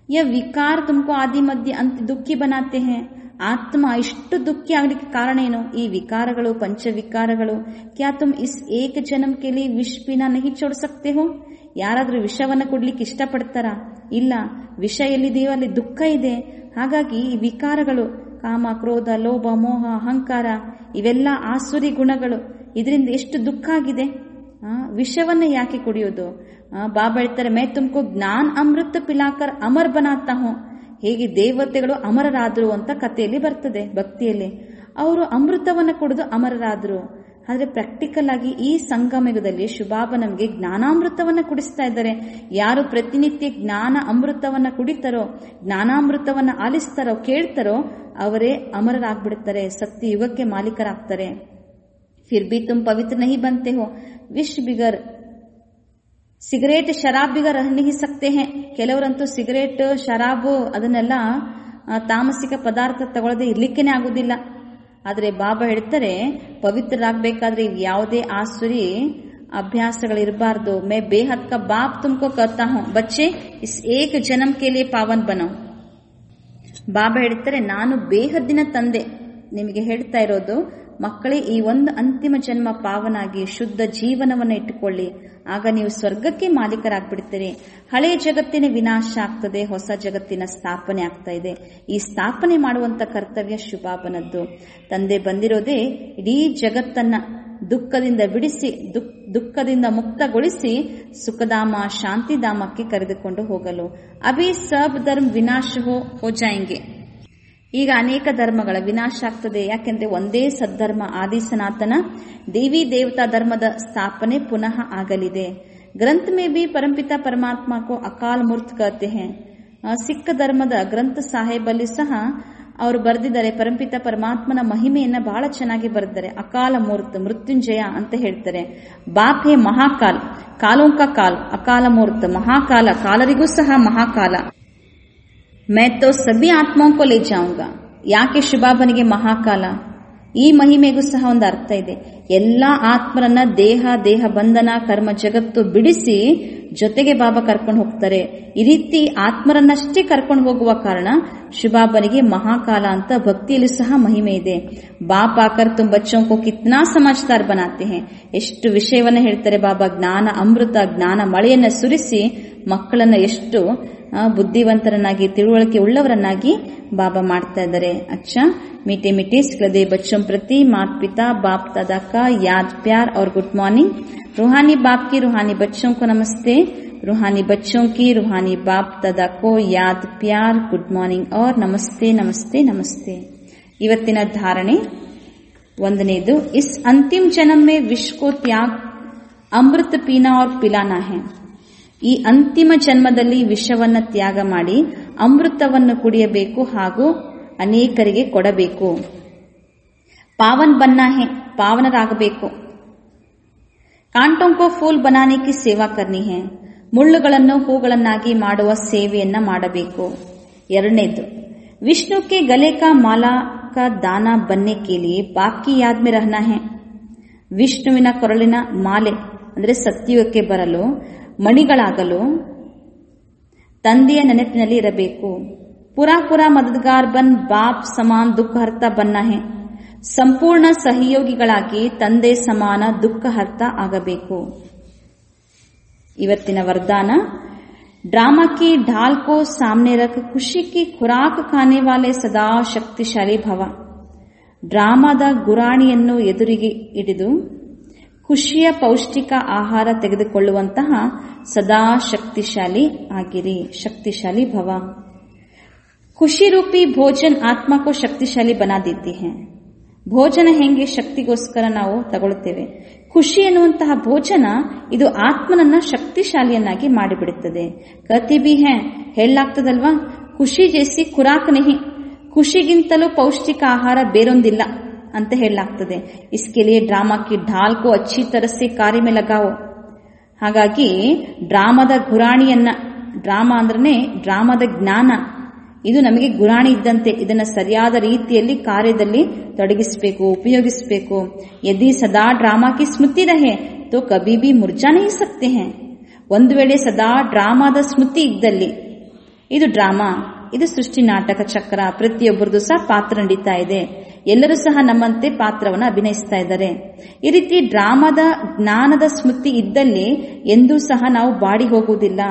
ಯ ವಿಕಾರ ತುಮಕೋ ಆದಿ ಮಧ್ಯ ಅಂತ್ ದುಃಖಿ ಬನಾತೆ ಹೇ. ಆತ್ಮ ಇಷ್ಟು ದುಃಖಿ ಆಗ್ಲಿಕ್ಕೆ ಕಾರಣ ಏನು? ಈ ವಿಕಾರಗಳು, ಪಂಚವಿಕಾರಗಳು. ಕ್ಯಾ ತುಮ್ ಇಸ್ ಏಕ ಜನ್ಮ ಕೆ ಲಿಯೇ ವಿಷ ಪೀನಾ ನಹಿ ಚೋಡ್ ಸಕ್ತೆ ಹೋ? ಯಾರಾದ್ರೂ ವಿಷವನ್ನ ಕುಡ್ಲಿಕ್ಕೆ ಇಷ್ಟಪಡ್ತಾರ? ಇಲ್ಲ. ವಿಷ ಎಲ್ಲಿದೆಯೋ ಅಲ್ಲಿ ದುಃಖ ಇದೆ. ಹಾಗಾಗಿ ಈ ವಿಕಾರಗಳು, ಕಾಮ, ಕ್ರೋಧ, ಲೋಭ, ಮೋಹ, ಅಹಂಕಾರ, ಇವೆಲ್ಲ ಆಸುರಿ ಗುಣಗಳು. ಇದರಿಂದ ಎಷ್ಟು ದುಃಖ ಆಗಿದೆ. ವಿಷವನ್ನ ಯಾಕೆ ಕುಡಿಯೋದು? ಬಾಬಾ ಹೇಳ್ತಾರೆ, ಮೈ ತುಮಕೋ ಜ್ಞಾನ ಅಮೃತ ಪಿಲಾಕರ್ ಅಮರ್ ಬನಾತಾ ಹೋ. ಹೇಗೆ ದೇವತೆಗಳು ಅಮರರಾದ್ರು ಅಂತ ಕಥೆಯಲ್ಲಿ ಬರ್ತದೆ, ಭಕ್ತಿಯಲ್ಲಿ. ಅವರು ಅಮೃತವನ್ನ ಕುಡಿದು ಅಮರರಾದ್ರು. ಆದ್ರೆ ಪ್ರಾಕ್ಟಿಕಲ್ ಆಗಿ ಈ ಸಂಗಮಯುಗದಲ್ಲಿ ಶಿವಬಾಬಾ ನಮಗೆ ಜ್ಞಾನಾಮೃತವನ್ನ ಕುಡಿಸ್ತಾ ಇದ್ದಾರೆ. ಯಾರು ಪ್ರತಿನಿತ್ಯ ಜ್ಞಾನ ಅಮೃತವನ್ನ ಕುಡಿತಾರೋ, ಜ್ಞಾನಾಮೃತವನ್ನ ಆಲಿಸ್ತಾರೋ, ಕೇಳ್ತಾರೋ, ಅವರೇ ಅಮರರಾಗ್ಬಿಡ್ತಾರೆ, ಸತ್ಯ ಯುಗಕ್ಕೆ ಮಾಲೀಕರಾಗ್ತಾರೆ. ಫಿರ್ ಬಿ ತುಮ್ ಪವಿತ್ರ ನಹಿ ಬಂತೆ ಹೋ. ವಿಷ್ ಬಿಗರ್ ಸಿಗರೇಟ್ ಶರಾಬ್ ಬಿಗರ್ ರಹ ನಹಿ ಸಕ್ತೆ ಹೇ. ಕೆಲವರಂತೂ ಸಿಗರೇಟ್, ಶರಾಬು ಅದನ್ನೆಲ್ಲ ತಾಮಸಿಕ ಪದಾರ್ಥ ತಗೊಳ್ಳದೆ ಇರ್ಲಿಕ್ಕೇನೆ ಆಗುದಿಲ್ಲ. ಆದ್ರೆ ಬಾಬಾ ಹೇಳ್ತಾರೆ, ಪವಿತ್ರರಾಗಬೇಕಾದ್ರೆ ಯಾವುದೇ ಆಸುರಿ ಅಭ್ಯಾಸಗಳಿರಬಾರ್ದು. ಮೇ ಬೇಹದ್ ಕಾ ಬಾಪ್ ತುಮಕೋ ಕರ್ತಾ ಹೂಂ ಬಚ್ಚೆ, ಇಸ್ ಏಕ ಜನ್ಮ ಕೆ ಲಿಯೇ ಪಾವನ್ ಬನೋ. ಬಾಬಾ ಹೇಳ್ತಾರೆ, ನಾನು ಬೇಹದ್ದಿನ ತಂದೆ. ನಿಮಗೆ ಹೇಳ್ತಾ ಇರೋದು, ಮಕ್ಕಳೇ, ಈ ಒಂದು ಅಂತಿಮ ಜನ್ಮ ಪಾವನಾಗಿ ಶುದ್ಧ ಜೀವನವನ್ನು ಇಟ್ಟುಕೊಳ್ಳಿ. ಆಗ ನೀವು ಸ್ವರ್ಗಕ್ಕೆ ಮಾಲೀಕರಾಗ್ಬಿಡ್ತೀರಿ. ಹಳೆ ಜಗತ್ತಿನ ವಿನಾಶ ಆಗ್ತದೆ, ಹೊಸ ಜಗತ್ತಿನ ಸ್ಥಾಪನೆ ಆಗ್ತಾ ಇದೆ. ಈ ಸ್ಥಾಪನೆ ಮಾಡುವಂತ ಕರ್ತವ್ಯ ಶಿವಬಾಬನದ್ದು. ತಂದೆ ಬಂದಿರೋದೇ ಇಡೀ ಜಗತ್ತನ್ನ ದುಃಖದಿಂದ ಬಿಡಿಸಿ, ದುಃಖದಿಂದ ಮುಕ್ತಗೊಳಿಸಿ ಸುಖಧಾಮ ಶಾಂತಿಧಾಮಕ್ಕೆ ಕರೆದುಕೊಂಡು ಹೋಗಲು. ಅಭಿ ಸಬ್ ಧರ್ಮ ವಿನಾಶ ಹೋ ಜಾಯೆಂಗೆ. ಈಗ ಅನೇಕ ಧರ್ಮಗಳ ವಿನಾಶ ಆಗ್ತದೆ. ಯಾಕೆಂದ್ರೆ ಒಂದೇ ಸದ್ಧರ್ಮ ಆದಿ ಸನಾತನ ದೇವಿ ದೇವತಾ ಧರ್ಮದ ಸ್ಥಾಪನೆ ಪುನಃ ಆಗಲಿದೆ. ಗ್ರಂಥ ಮೇ ಬಿ ಪರಂಪಿತ ಪರಮಾತ್ಮ ಕೋ ಅಕಾಲ ಮೂರ್ತ್ ಕಹತೆ ಹೈ. ಸಿಖ್ ಧರ್ಮದ ಗ್ರಂಥ ಸಾಹೇಬ್ ಅಲ್ಲಿ ಸಹ ಅವರು ಬರೆದಿದ್ದಾರೆ, ಪರಂಪಿತ ಪರಮಾತ್ಮನ ಮಹಿಮೆಯನ್ನ ಬಹಳ ಚೆನ್ನಾಗಿ ಬರೆದಿದ್ದಾರೆ. ಅಕಾಲ ಮೂರ್ತ್, ಮೃತ್ಯುಂಜಯ ಅಂತ ಹೇಳ್ತಾರೆ. ಬಾಪ್ ಹೇ ಮಹಾಕಾಲ್, ಕಾಲೋಂ ಕಾ ಕಾಲ್, ಅಕಾಲ ಮೂರ್ತ್ ಮಹಾಕಾಲ, ಕಾಲರಿಗೂ ಸಹ ಮಹಾಕಾಲ. ಮೈ ತೋ ಸಭಿ ಆತ್ಮಾओं को ले जाऊंगा. ಯಾಕೆ ಶಿವಬಾಬನಿಗೆ ಮಹಾಕಾಲ? ಈ ಮಹಿಮೆಗೂ ಸಹ ಒಂದು ಅರ್ಥ ಇದೆ. ಎಲ್ಲಾ ಆತ್ಮರನ್ನ ದೇಹ ಬಂಧನ ಕರ್ಮ ಜಗತ್ತು ಬಿಡಿಸಿ ಜೊತೆಗೆ ಬಾಬಾ ಕರ್ಕೊಂಡು ಹೋಗ್ತಾರೆ. ಈ ರೀತಿ ಆತ್ಮರನ್ನಷ್ಟೇ ಕರ್ಕೊಂಡು ಹೋಗುವ ಕಾರಣ ಶಿವಬಾಬನಿಗೆ ಮಹಾಕಾಲ ಅಂತ ಭಕ್ತಿಯಲ್ಲಿ ಸಹ ಮಹಿಮೆ ಇದೆ. ಬಾಪ್ ಆಕರ್ ತುಮ್ ಬಚ್ಚೋಂ ಕೋ ಕಿತ್ನಾ ಸಮಜ್ದಾರ್ ಬನಾತೆ ಹೈ. ಎಷ್ಟು ವಿಷಯವನ್ನ ಹೇಳ್ತಾರೆ ಬಾಬಾ. ಜ್ಞಾನ ಅಮೃತ, ಜ್ಞಾನ ಮಳೆಯನ್ನ ಸುರಿಸಿ ಮಕ್ಕಳನ್ನ ಎಷ್ಟು ಬುದ್ಧಿವಂತರನ್ನಾಗಿ ತಿಳುವಳಿಕೆ ಉಳ್ಳವರನ್ನಾಗಿ ಬಾಬಾ ಮಾಡ್ತಾ ಇದ್ದಾರೆ. ಅಚ್ಚಾ मीठे मीठे सिखलदे बच्चों प्रति माता पिता बाप दादा का याद प्यार और गुड मॉर्निंग. रूहानी बाप की रूहानी बच्चों को नमस्ते. रूहानी बच्चों की रूहानी बाप दादा को याद प्यार गुड मॉर्निंग और नमस्ते नमस्ते नमस्ते. ಇವತ್ತಿನ ಧಾರಣೆ ಒಂದನೇದು, इस अंतिम जन्म में विष को त्याग अमृत पीना और पिलाना है. ಈ ಅಂತಿಮ ಜನ್ಮದಲ್ಲಿ ವಿಷವನ್ನ ತ್ಯಾಗ ಮಾಡಿ ಅಮೃತವನ್ನು ಕುಡಿಯಬೇಕು ಹಾಗೂ ಅನೇಕರಿಗೆ ಕೊಡಬೇಕು. ಪಾವನ್ ಬನ್ನ ಹೇ, ಪಾವನರಾಗಬೇಕು. ಕಾಂಟೋಂ ಕೋ ಫೂಲ್ ಬನಾನೆ ಕಿ ಸೇವಾ ಕರ್ನಿ ಹೇ, ಮುಳ್ಳುಗಳನ್ನು ಹೂಗಳನ್ನಾಗಿ ಮಾಡುವ ಸೇವೆಯನ್ನ ಮಾಡಬೇಕು. ಎರಡನೇದು, ವಿಷ್ಣು ಕೆ ಗಲೆ ಕಾ ಮಾಲಾ ಕಾ ದಾನ ಬನ್ನೆ ಕೆ ಲಿಯೆ ಬಾಪ್ ಕಿ ಯಾದ್ ಮೇ ರಹನಾ ಹೇ. ವಿಷ್ಣುವಿನ ಕೊರಳಿನ ಮಾಲೆ ಅಂದ್ರೆ ಸತ್ಯುಗಕ್ಕೆ ಬರಲು, ಮಣಿಗಳಾಗಲು ತಂದೆಯ ನೆನಪಿನಲ್ಲಿ ಇರಬೇಕು. ಪುರಾ ಮದದ್ಗಾರ್ ಬನ್ ಬಾಪ್ ಸಮಾನ್ ದುಃಖ ಹರ್ತ ಬನ್ನ ಹೇ, ಸಂಪೂರ್ಣ ಸಹಯೋಗಿಗಳಾಗಿ ತಂದೆ ಸಮಾನ ದುಃಖ ಹರ್ತ ಆಗಬೇಕು. ಇವತ್ತಿನ ವರದಾನ, ड्रामा की ढाल को सामने रख खुशी की खुराक खाने वाले सदा शक्तिशाली भव. ಡ್ರಾಮಾದ ಗುರಾಣಿಯನ್ನು ಎದುರಿಗೆ ಹಿಡಿದು ಖುಷಿಯ ಪೌಷ್ಟಿಕ ಆಹಾರ ತೆಗೆದುಕೊಳ್ಳುವಂತಹ ಸದಾ ಶಕ್ತಿಶಾಲಿ ಆಗಿರಿ. ಶಕ್ತಿಶಾಲಿ ಭವ. ಖುಷಿ ರೂಪಿ ಭೋಜನ್ ಆತ್ಮ ಕೋ ಶಕ್ತಿಶಾಲಿ ಬನಾ ದೇತಿ ಹೈ. ಭೋಜನ ಹೆಂಗೆ ಶಕ್ತಿಗೋಸ್ಕರ ನಾವು ತಗೊಳ್ತೇವೆ, ಖುಷಿ ಎನ್ನುವಂತಹ ಭೋಜನ ಇದು ಆತ್ಮನನ್ನ ಶಕ್ತಿಶಾಲಿಯನ್ನಾಗಿ ಮಾಡಿಬಿಡುತ್ತದೆ. ಕತಿ ಬಿ ಹೈ, ಹೇಳಲಾಗ್ತದಲ್ವಾ, ಖುಷಿ ಜೈಸಿ ಖುರಾಕ್ ನಹಿ, ಖುಷಿಗಿಂತಲೂ ಪೌಷ್ಟಿಕ ಆಹಾರ ಬೇರೊಂದಿಲ್ಲ ಅಂತ ಹೇಳಲಾಗ್ತದೆ. ಇಸ್ಕೆ ಲಿಯೆ ಡ್ರಾಮಾ ಕಿ ಢಾಲ್ ಕೋ ಅಚ್ಚಿ ತರಹೆ ಕಾರ್ಯ ಮೇ ಲಗಾವೋ. ಹಾಗಾಗಿ ಡ್ರಾಮಾದ ಗುರಾಣಿಯನ್ನ, ಡ್ರಾಮಾ ಅಂದ್ರೆ ಡ್ರಾಮಾದ ಜ್ಞಾನ, ಇದು ನಮಗೆ ಗುರಾಣಿ ಇದ್ದಂತೆ. ಇದನ್ನ ಸರಿಯಾದ ರೀತಿಯಲ್ಲಿ ಕಾರ್ಯದಲ್ಲಿ ತೊಡಗಿಸಬೇಕು, ಉಪಯೋಗಿಸಬೇಕು. ಯದಿ ಸದಾ ಡ್ರಾಮಾ ಕಿ ಸ್ಮೃತಿ ರಹೆ ತೋ ಕಭಿ ಭಿ ಮುರ್ಜಾ ನಹಿ ಸಕ್ತೆ ಹೈ. ಒಂದು ವೇಳೆ ಸದಾ ಡ್ರಾಮಾದ ಸ್ಮೃತಿ ಇದ್ದಲ್ಲಿ, ಇದು ಡ್ರಾಮಾ, ಇದು ಸೃಷ್ಟಿ ನಾಟಕ ಚಕ್ರ, ಪ್ರತಿಯೊಬ್ಬರದು ಸಹ ಪಾತ್ರ ನಡೀತಾ ಇದೆ, ಎಲ್ಲರೂ ಸಹ ನಮ್ಮಂತೆ ಪಾತ್ರವನ್ನು ಅಭಿನಯಿಸ್ತಾ ಇದ್ದಾರೆ. ಈ ರೀತಿ ಡ್ರಾಮಾದ ಜ್ಞಾನದ ಸ್ಮೃತಿ ಇದ್ದಲ್ಲಿ ಎಂದೂ ಸಹ ನಾವು ಬಾಡಿ ಹೋಗುವುದಿಲ್ಲ,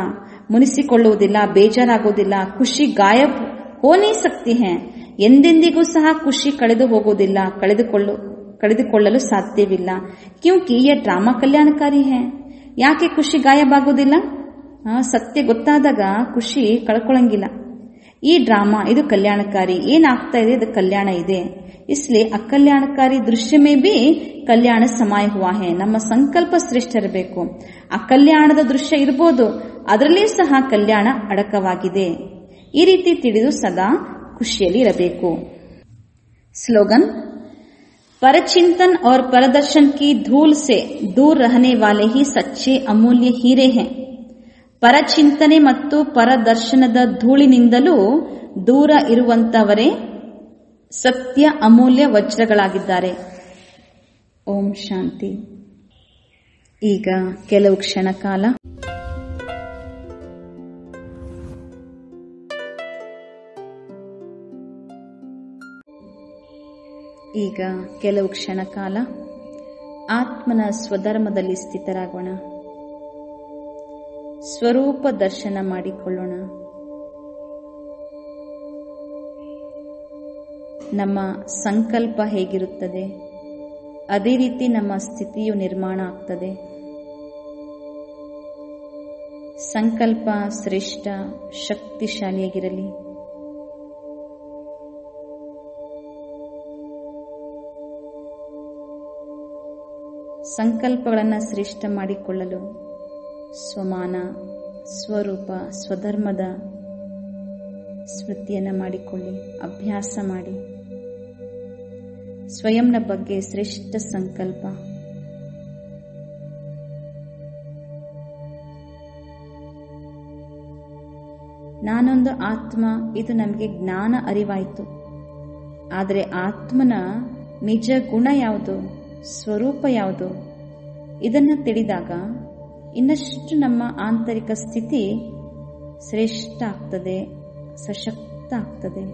ಮುನಿಸಿಕೊಳ್ಳುವುದಿಲ್ಲ, ಬೇಜಾರಾಗುವುದಿಲ್ಲ. ಖುಷಿ ಗಾಯಬ್ ಹೋನೇ ಸಕ್ತಿ ಹೈ, ಎಂದೆಂದಿಗೂ ಸಹ ಖುಷಿ ಕಳೆದು ಹೋಗುವುದಿಲ್ಲ, ಕಳೆದುಕೊಳ್ಳಲು ಸಾಧ್ಯವಿಲ್ಲ. ಕ್ಯೂಂಕಿ ಈ ಡ್ರಾಮಾ ಕಲ್ಯಾಣಕಾರಿ ಹೈ. ಯಾಕೆ ಖುಷಿ ಗಾಯಬಾಗುವುದಿಲ್ಲ? ಸತ್ಯ ಗೊತ್ತಾದಾಗ ಖುಷಿ ಕಳ್ಕೊಳ್ಳಂಗಿಲ್ಲ. ಈ ಡ್ರಾಮಾ ಇದು ಕಲ್ಯಾಣಕಾರಿ, ಏನಾಗ್ತಾ ಇದೆ ಇದು ಕಲ್ಯಾಣ ಇದೆ. इसलिए ಅಕಲ್ಯಾಣಕಾರಿ ದೃಶ್ಯ ಮೇ ಬಿ ಕಲ್ಯಾಣ ಸಮಾಯ ಹುವಾ ಹೈ. ನಮ್ಮ ಸಂಕಲ್ಪ ಶ್ರೇಷ್ಠ ಇರಬೇಕು. ಅಕಲ್ಯಾಣದ ದೃಶ್ಯ ಇರಬಹುದು, ಅದರಲ್ಲಿ ಸಹ ಕಲ್ಯಾಣ ಅಡಕವಾಗಿದೆ. ಈ ರೀತಿ ತಿಳಿದು ಸದಾ ಖುಷಿಯಲ್ಲಿ ಇರಬೇಕು. ಸ್ಲೋಗನ್, परचिंतन और परदर्शन की धूल से दूर रहने वाले ही सच्चे अमूल्य हीरे हैं. ಪರಚಿಂತನೆ ಮತ್ತು ಪರದರ್ಶನದ ಧೂಳಿನಿಂದಲೂ ದೂರ ಇರುವಂತವರೇ ಸತ್ಯ ಅಮೂಲ್ಯ ವಜ್ರಗಳಾಗಿದ್ದಾರೆ. ಓಂ ಶಾಂತಿ. ಈಗ ಕೆಲವು ಕ್ಷಣ ಕಾಲ ಆತ್ಮನ ಸ್ವಧರ್ಮದಲ್ಲಿ ಸ್ಥಿತರಾಗೋಣ. ಸ್ವರೂಪ ದರ್ಶನ ಮಾಡಿಕೊಳ್ಳೋಣ. ನಮ್ಮ ಸಂಕಲ್ಪ ಹೇಗಿರುತ್ತದೆ ಅದೇ ರೀತಿ ನಮ್ಮ ಸ್ಥಿತಿಯು ನಿರ್ಮಾಣ ಆಗ್ತದೆ. ಸಂಕಲ್ಪ ಶ್ರೇಷ್ಠ ಶಕ್ತಿಶಾಲಿಯಾಗಿರಲಿ. ಸಂಕಲ್ಪಗಳನ್ನು ಶ್ರೇಷ್ಠ ಮಾಡಿಕೊಳ್ಳಲು ಸ್ವಮಾನ, ಸ್ವರೂಪ, ಸ್ವಧರ್ಮದ ಸ್ಮೃತಿಯನ್ನು ಮಾಡಿಕೊಳ್ಳಿ. ಅಭ್ಯಾಸ ಮಾಡಿ. ಸ್ವಯಂನ ಬಗ್ಗೆ ಶ್ರೇಷ್ಠ ಸಂಕಲ್ಪ. ನಾನೊಂದು ಆತ್ಮ, ಇದು ನಮಗೆ ಜ್ಞಾನ ಅರಿವಾಯಿತು. ಆದರೆ ಆತ್ಮನ ನಿಜ ಗುಣ ಯಾವುದು, ಸ್ವರೂಪ ಯಾವುದು, ಇದನ್ನು ತಿಳಿದಾಗ ಇನ್ನಷ್ಟು ನಮ್ಮ ಆಂತರಿಕ ಸ್ಥಿತಿ ಶ್ರೇಷ್ಠ ಆಗ್ತದೆ, ಸಶಕ್ತ ಆಗ್ತದೆ.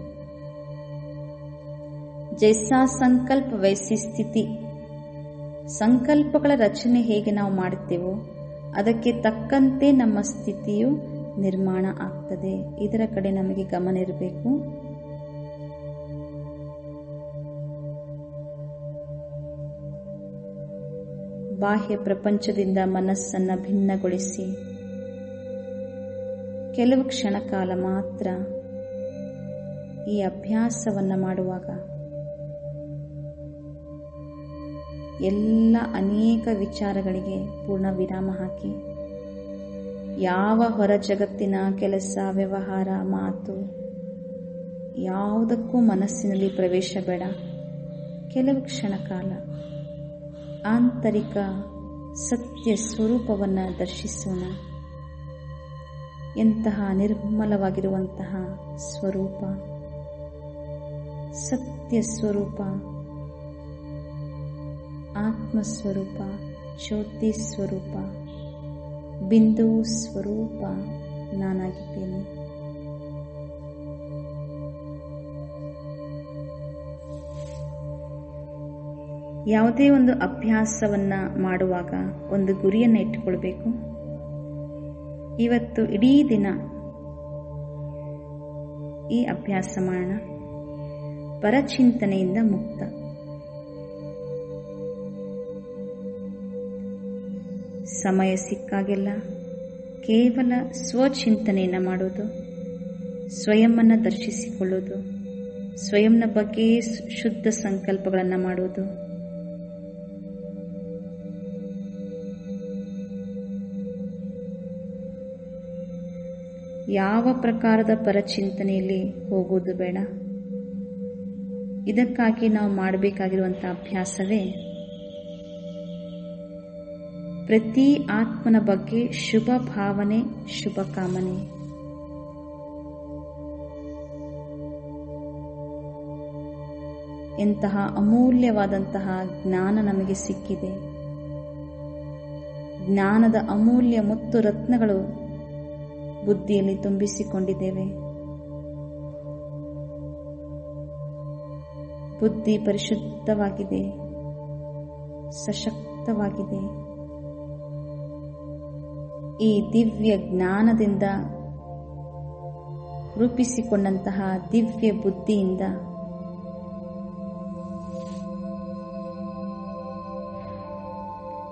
ಜೈಸಾ ಸಂಕಲ್ಪ ವೈಸಿ ಸ್ಥಿತಿ. ಸಂಕಲ್ಪಗಳ ರಚನೆ ಹೇಗೆ ನಾವು ಮಾಡುತ್ತೇವೋ ಅದಕ್ಕೆ ತಕ್ಕಂತೆ ನಮ್ಮ ಸ್ಥಿತಿಯು ನಿರ್ಮಾಣ ಆಗ್ತದೆ. ಇದರ ಕಡೆ ನಮಗೆ ಗಮನ ಇರಬೇಕು. ಬಾಹ್ಯ ಪ್ರಪಂಚದಿಂದ ಮನಸ್ಸನ್ನು ಭಿನ್ನಗೊಳಿಸಿ ಕೆಲವು ಕ್ಷಣ ಕಾಲ ಮಾತ್ರ ಈ ಅಭ್ಯಾಸವನ್ನು ಮಾಡುವಾಗ ಎಲ್ಲ ಅನೇಕ ವಿಚಾರಗಳಿಗೆ ಪೂರ್ಣ ವಿರಾಮ ಹಾಕಿ. ಯಾವ ಹೊರ ಜಗತ್ತಿನ ಕೆಲಸ, ವ್ಯವಹಾರ, ಮಾತು ಯಾವುದಕ್ಕೂ ಮನಸ್ಸಿನಲ್ಲಿ ಪ್ರವೇಶ ಬೇಡ. ಕೆಲವು ಕ್ಷಣ ಕಾಲ ಆಂತರಿಕ ಸತ್ಯ ಸ್ವರೂಪವನ್ನು ದರ್ಶಿಸೋಣ. ಎಂತಹ ನಿರ್ಮಲವಾಗಿರುವಂತಹ ಸ್ವರೂಪ, ಸತ್ಯ ಸ್ವರೂಪ, ಆತ್ಮಸ್ವರೂಪ, ಜ್ಯೋತಿ ಸ್ವರೂಪ, ಬಿಂದು ಸ್ವರೂಪ ನಾನಾಗಿದ್ದೇನೆ. ಯಾವುದೇ ಒಂದು ಅಭ್ಯಾಸವನ್ನ ಮಾಡುವಾಗ ಒಂದು ಗುರಿಯನ್ನು ಇಟ್ಟುಕೊಳ್ಬೇಕು. ಇವತ್ತು ಇಡೀ ದಿನ ಈ ಅಭ್ಯಾಸ ಮಾಡೋಣ. ಪರಚಿಂತನೆಯಿಂದ ಮುಕ್ತ. ಸಮಯ ಸಿಕ್ಕಾಗೆಲ್ಲ ಕೇವಲ ಸ್ವಚಿಂತನೆಯನ್ನು ಮಾಡೋದು, ಸ್ವಯಂವನ್ನು ದರ್ಶಿಸಿಕೊಳ್ಳೋದು, ಸ್ವಯಂನ ಬಗ್ಗೆ ಶುದ್ಧ ಸಂಕಲ್ಪಗಳನ್ನು ಮಾಡೋದು. ಯಾವ ಪ್ರಕಾರದ ಪರಚಿಂತನೆಯಲ್ಲಿ ಹೋಗೋದು ಬೇಡ. ಇದಕ್ಕಾಗಿ ನಾವು ಮಾಡಬೇಕಾಗಿರುವಂತಹ ಅಭ್ಯಾಸವೇ ಪ್ರತಿ ಆತ್ಮನ ಬಗ್ಗೆ ಶುಭ ಭಾವನೆ, ಶುಭ ಕಾಮನೆ. ಎಂತಹ ಅಮೂಲ್ಯವಾದಂತಹ ಜ್ಞಾನ ನಮಗೆ ಸಿಕ್ಕಿದೆ. ಜ್ಞಾನದ ಅಮೂಲ್ಯ ಮುತ್ತು ರತ್ನಗಳು ಬುದ್ಧಿಯಲ್ಲಿ ತುಂಬಿಸಿಕೊಂಡಿದ್ದೇವೆ. ಬುದ್ಧಿ ಪರಿಶುದ್ಧವಾಗಿದೆ, ಸಶಕ್ತವಾಗಿದೆ. ಈ ದಿವ್ಯ ಜ್ಞಾನದಿಂದ ರೂಪಿಸಿಕೊಂಡಂತಹ ದಿವ್ಯ ಬುದ್ಧಿಯಿಂದ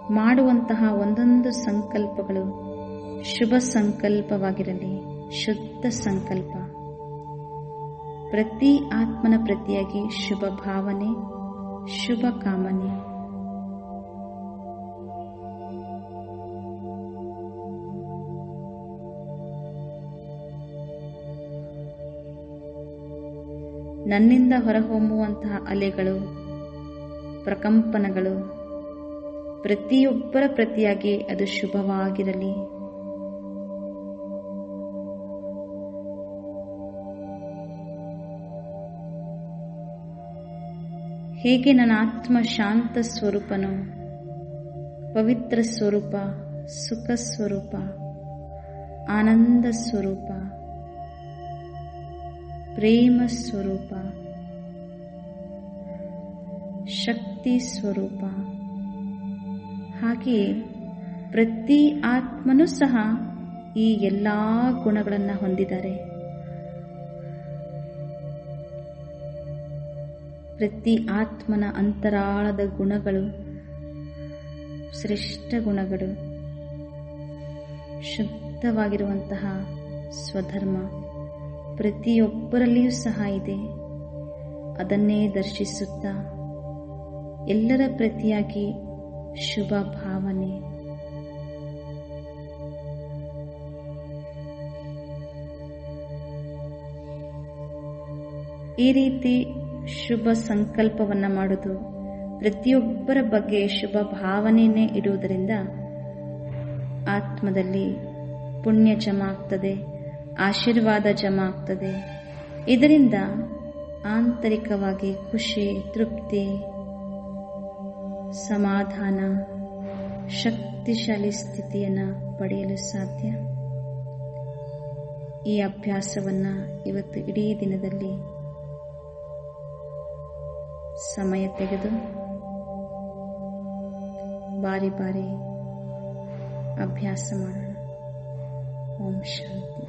ಮಾಡುವಂತಹ ಒಂದೊಂದು ಸಂಕಲ್ಪಗಳು ಶುಭ ಸಂಕಲ್ಪವಾಗಿರಲಿ, ಶುದ್ಧ ಸಂಕಲ್ಪ. ಪ್ರತಿ ಆತ್ಮನ ಪ್ರತಿಯಾಗಿ ಶುಭ ಭಾವನೆ, ಶುಭ ಕಾಮನೆ. ನನ್ನಿಂದ ಹೊರಹೊಮ್ಮುವಂತಹ ಅಲೆಗಳು, ಪ್ರಕಂಪನಗಳು ಪ್ರತಿಯೊಬ್ಬರ ಪ್ರತಿಯಾಗಿ ಅದು ಶುಭವಾಗಿರಲಿ. ಹೇಗೆ ನನ್ನ ಆತ್ಮ ಶಾಂತ ಸ್ವರೂಪನು, ಪವಿತ್ರ ಸ್ವರೂಪ, ಸುಖ ಸ್ವರೂಪ, ಆನಂದ ಸ್ವರೂಪ, ಪ್ರೇಮ ಸ್ವರೂಪ, ಶಕ್ತಿ ಸ್ವರೂಪ, ಹಾಗೆಯೇ ಪ್ರತಿ ಆತ್ಮನೂ ಸಹ ಈ ಎಲ್ಲ ಗುಣಗಳನ್ನು ಹೊಂದಿದ್ದಾರೆ. ಪ್ರತಿ ಆತ್ಮನ ಅಂತರಾಳದ ಗುಣಗಳು ಶ್ರೇಷ್ಠ ಗುಣಗಳು, ಶುದ್ಧ ಶುದ್ಧವಾಗಿರುವಂತಹ ಸ್ವಧರ್ಮ ಪ್ರತಿಯೊಬ್ಬರಲ್ಲಿಯೂ ಸಹ ಇದೆ. ಅದನ್ನೇ ದರ್ಶಿಸುತ್ತಾ ಎಲ್ಲರ ಪ್ರತಿಯಾಗಿ ಶುಭ ಭಾವನೆ, ಈ ರೀತಿ ಶುಭ ಸಂಕಲ್ಪವನ್ನು ಮಾಡುವುದು, ಪ್ರತಿಯೊಬ್ಬರ ಬಗ್ಗೆ ಶುಭ ಭಾವನೆಯನ್ನೇ ಇಡುವುದರಿಂದ ಆತ್ಮದಲ್ಲಿ ಪುಣ್ಯ ಜಮಾ ಆಗ್ತದೆ, ಆಶೀರ್ವಾದ ಜಮಾ ಆಗ್ತದೆ. ಇದರಿಂದ ಆಂತರಿಕವಾಗಿ ಖುಷಿ, ತೃಪ್ತಿ, ಸಮಾಧಾನ, ಶಕ್ತಿಶಾಲಿ ಸ್ಥಿತಿಯನ್ನು ಪಡೆಯಲು ಸಾಧ್ಯ. ಈ ಅಭ್ಯಾಸವನ್ನು ಇವತ್ತು ಇಡೀ ದಿನದಲ್ಲಿ ಸಮಯ ತೆಗೆದು ಬಾರಿ ಬಾರಿ ಅಭ್ಯಾಸ ಮಾಡೋಣ. ಓಂ ಶಾಂತಿ.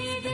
सिद्ध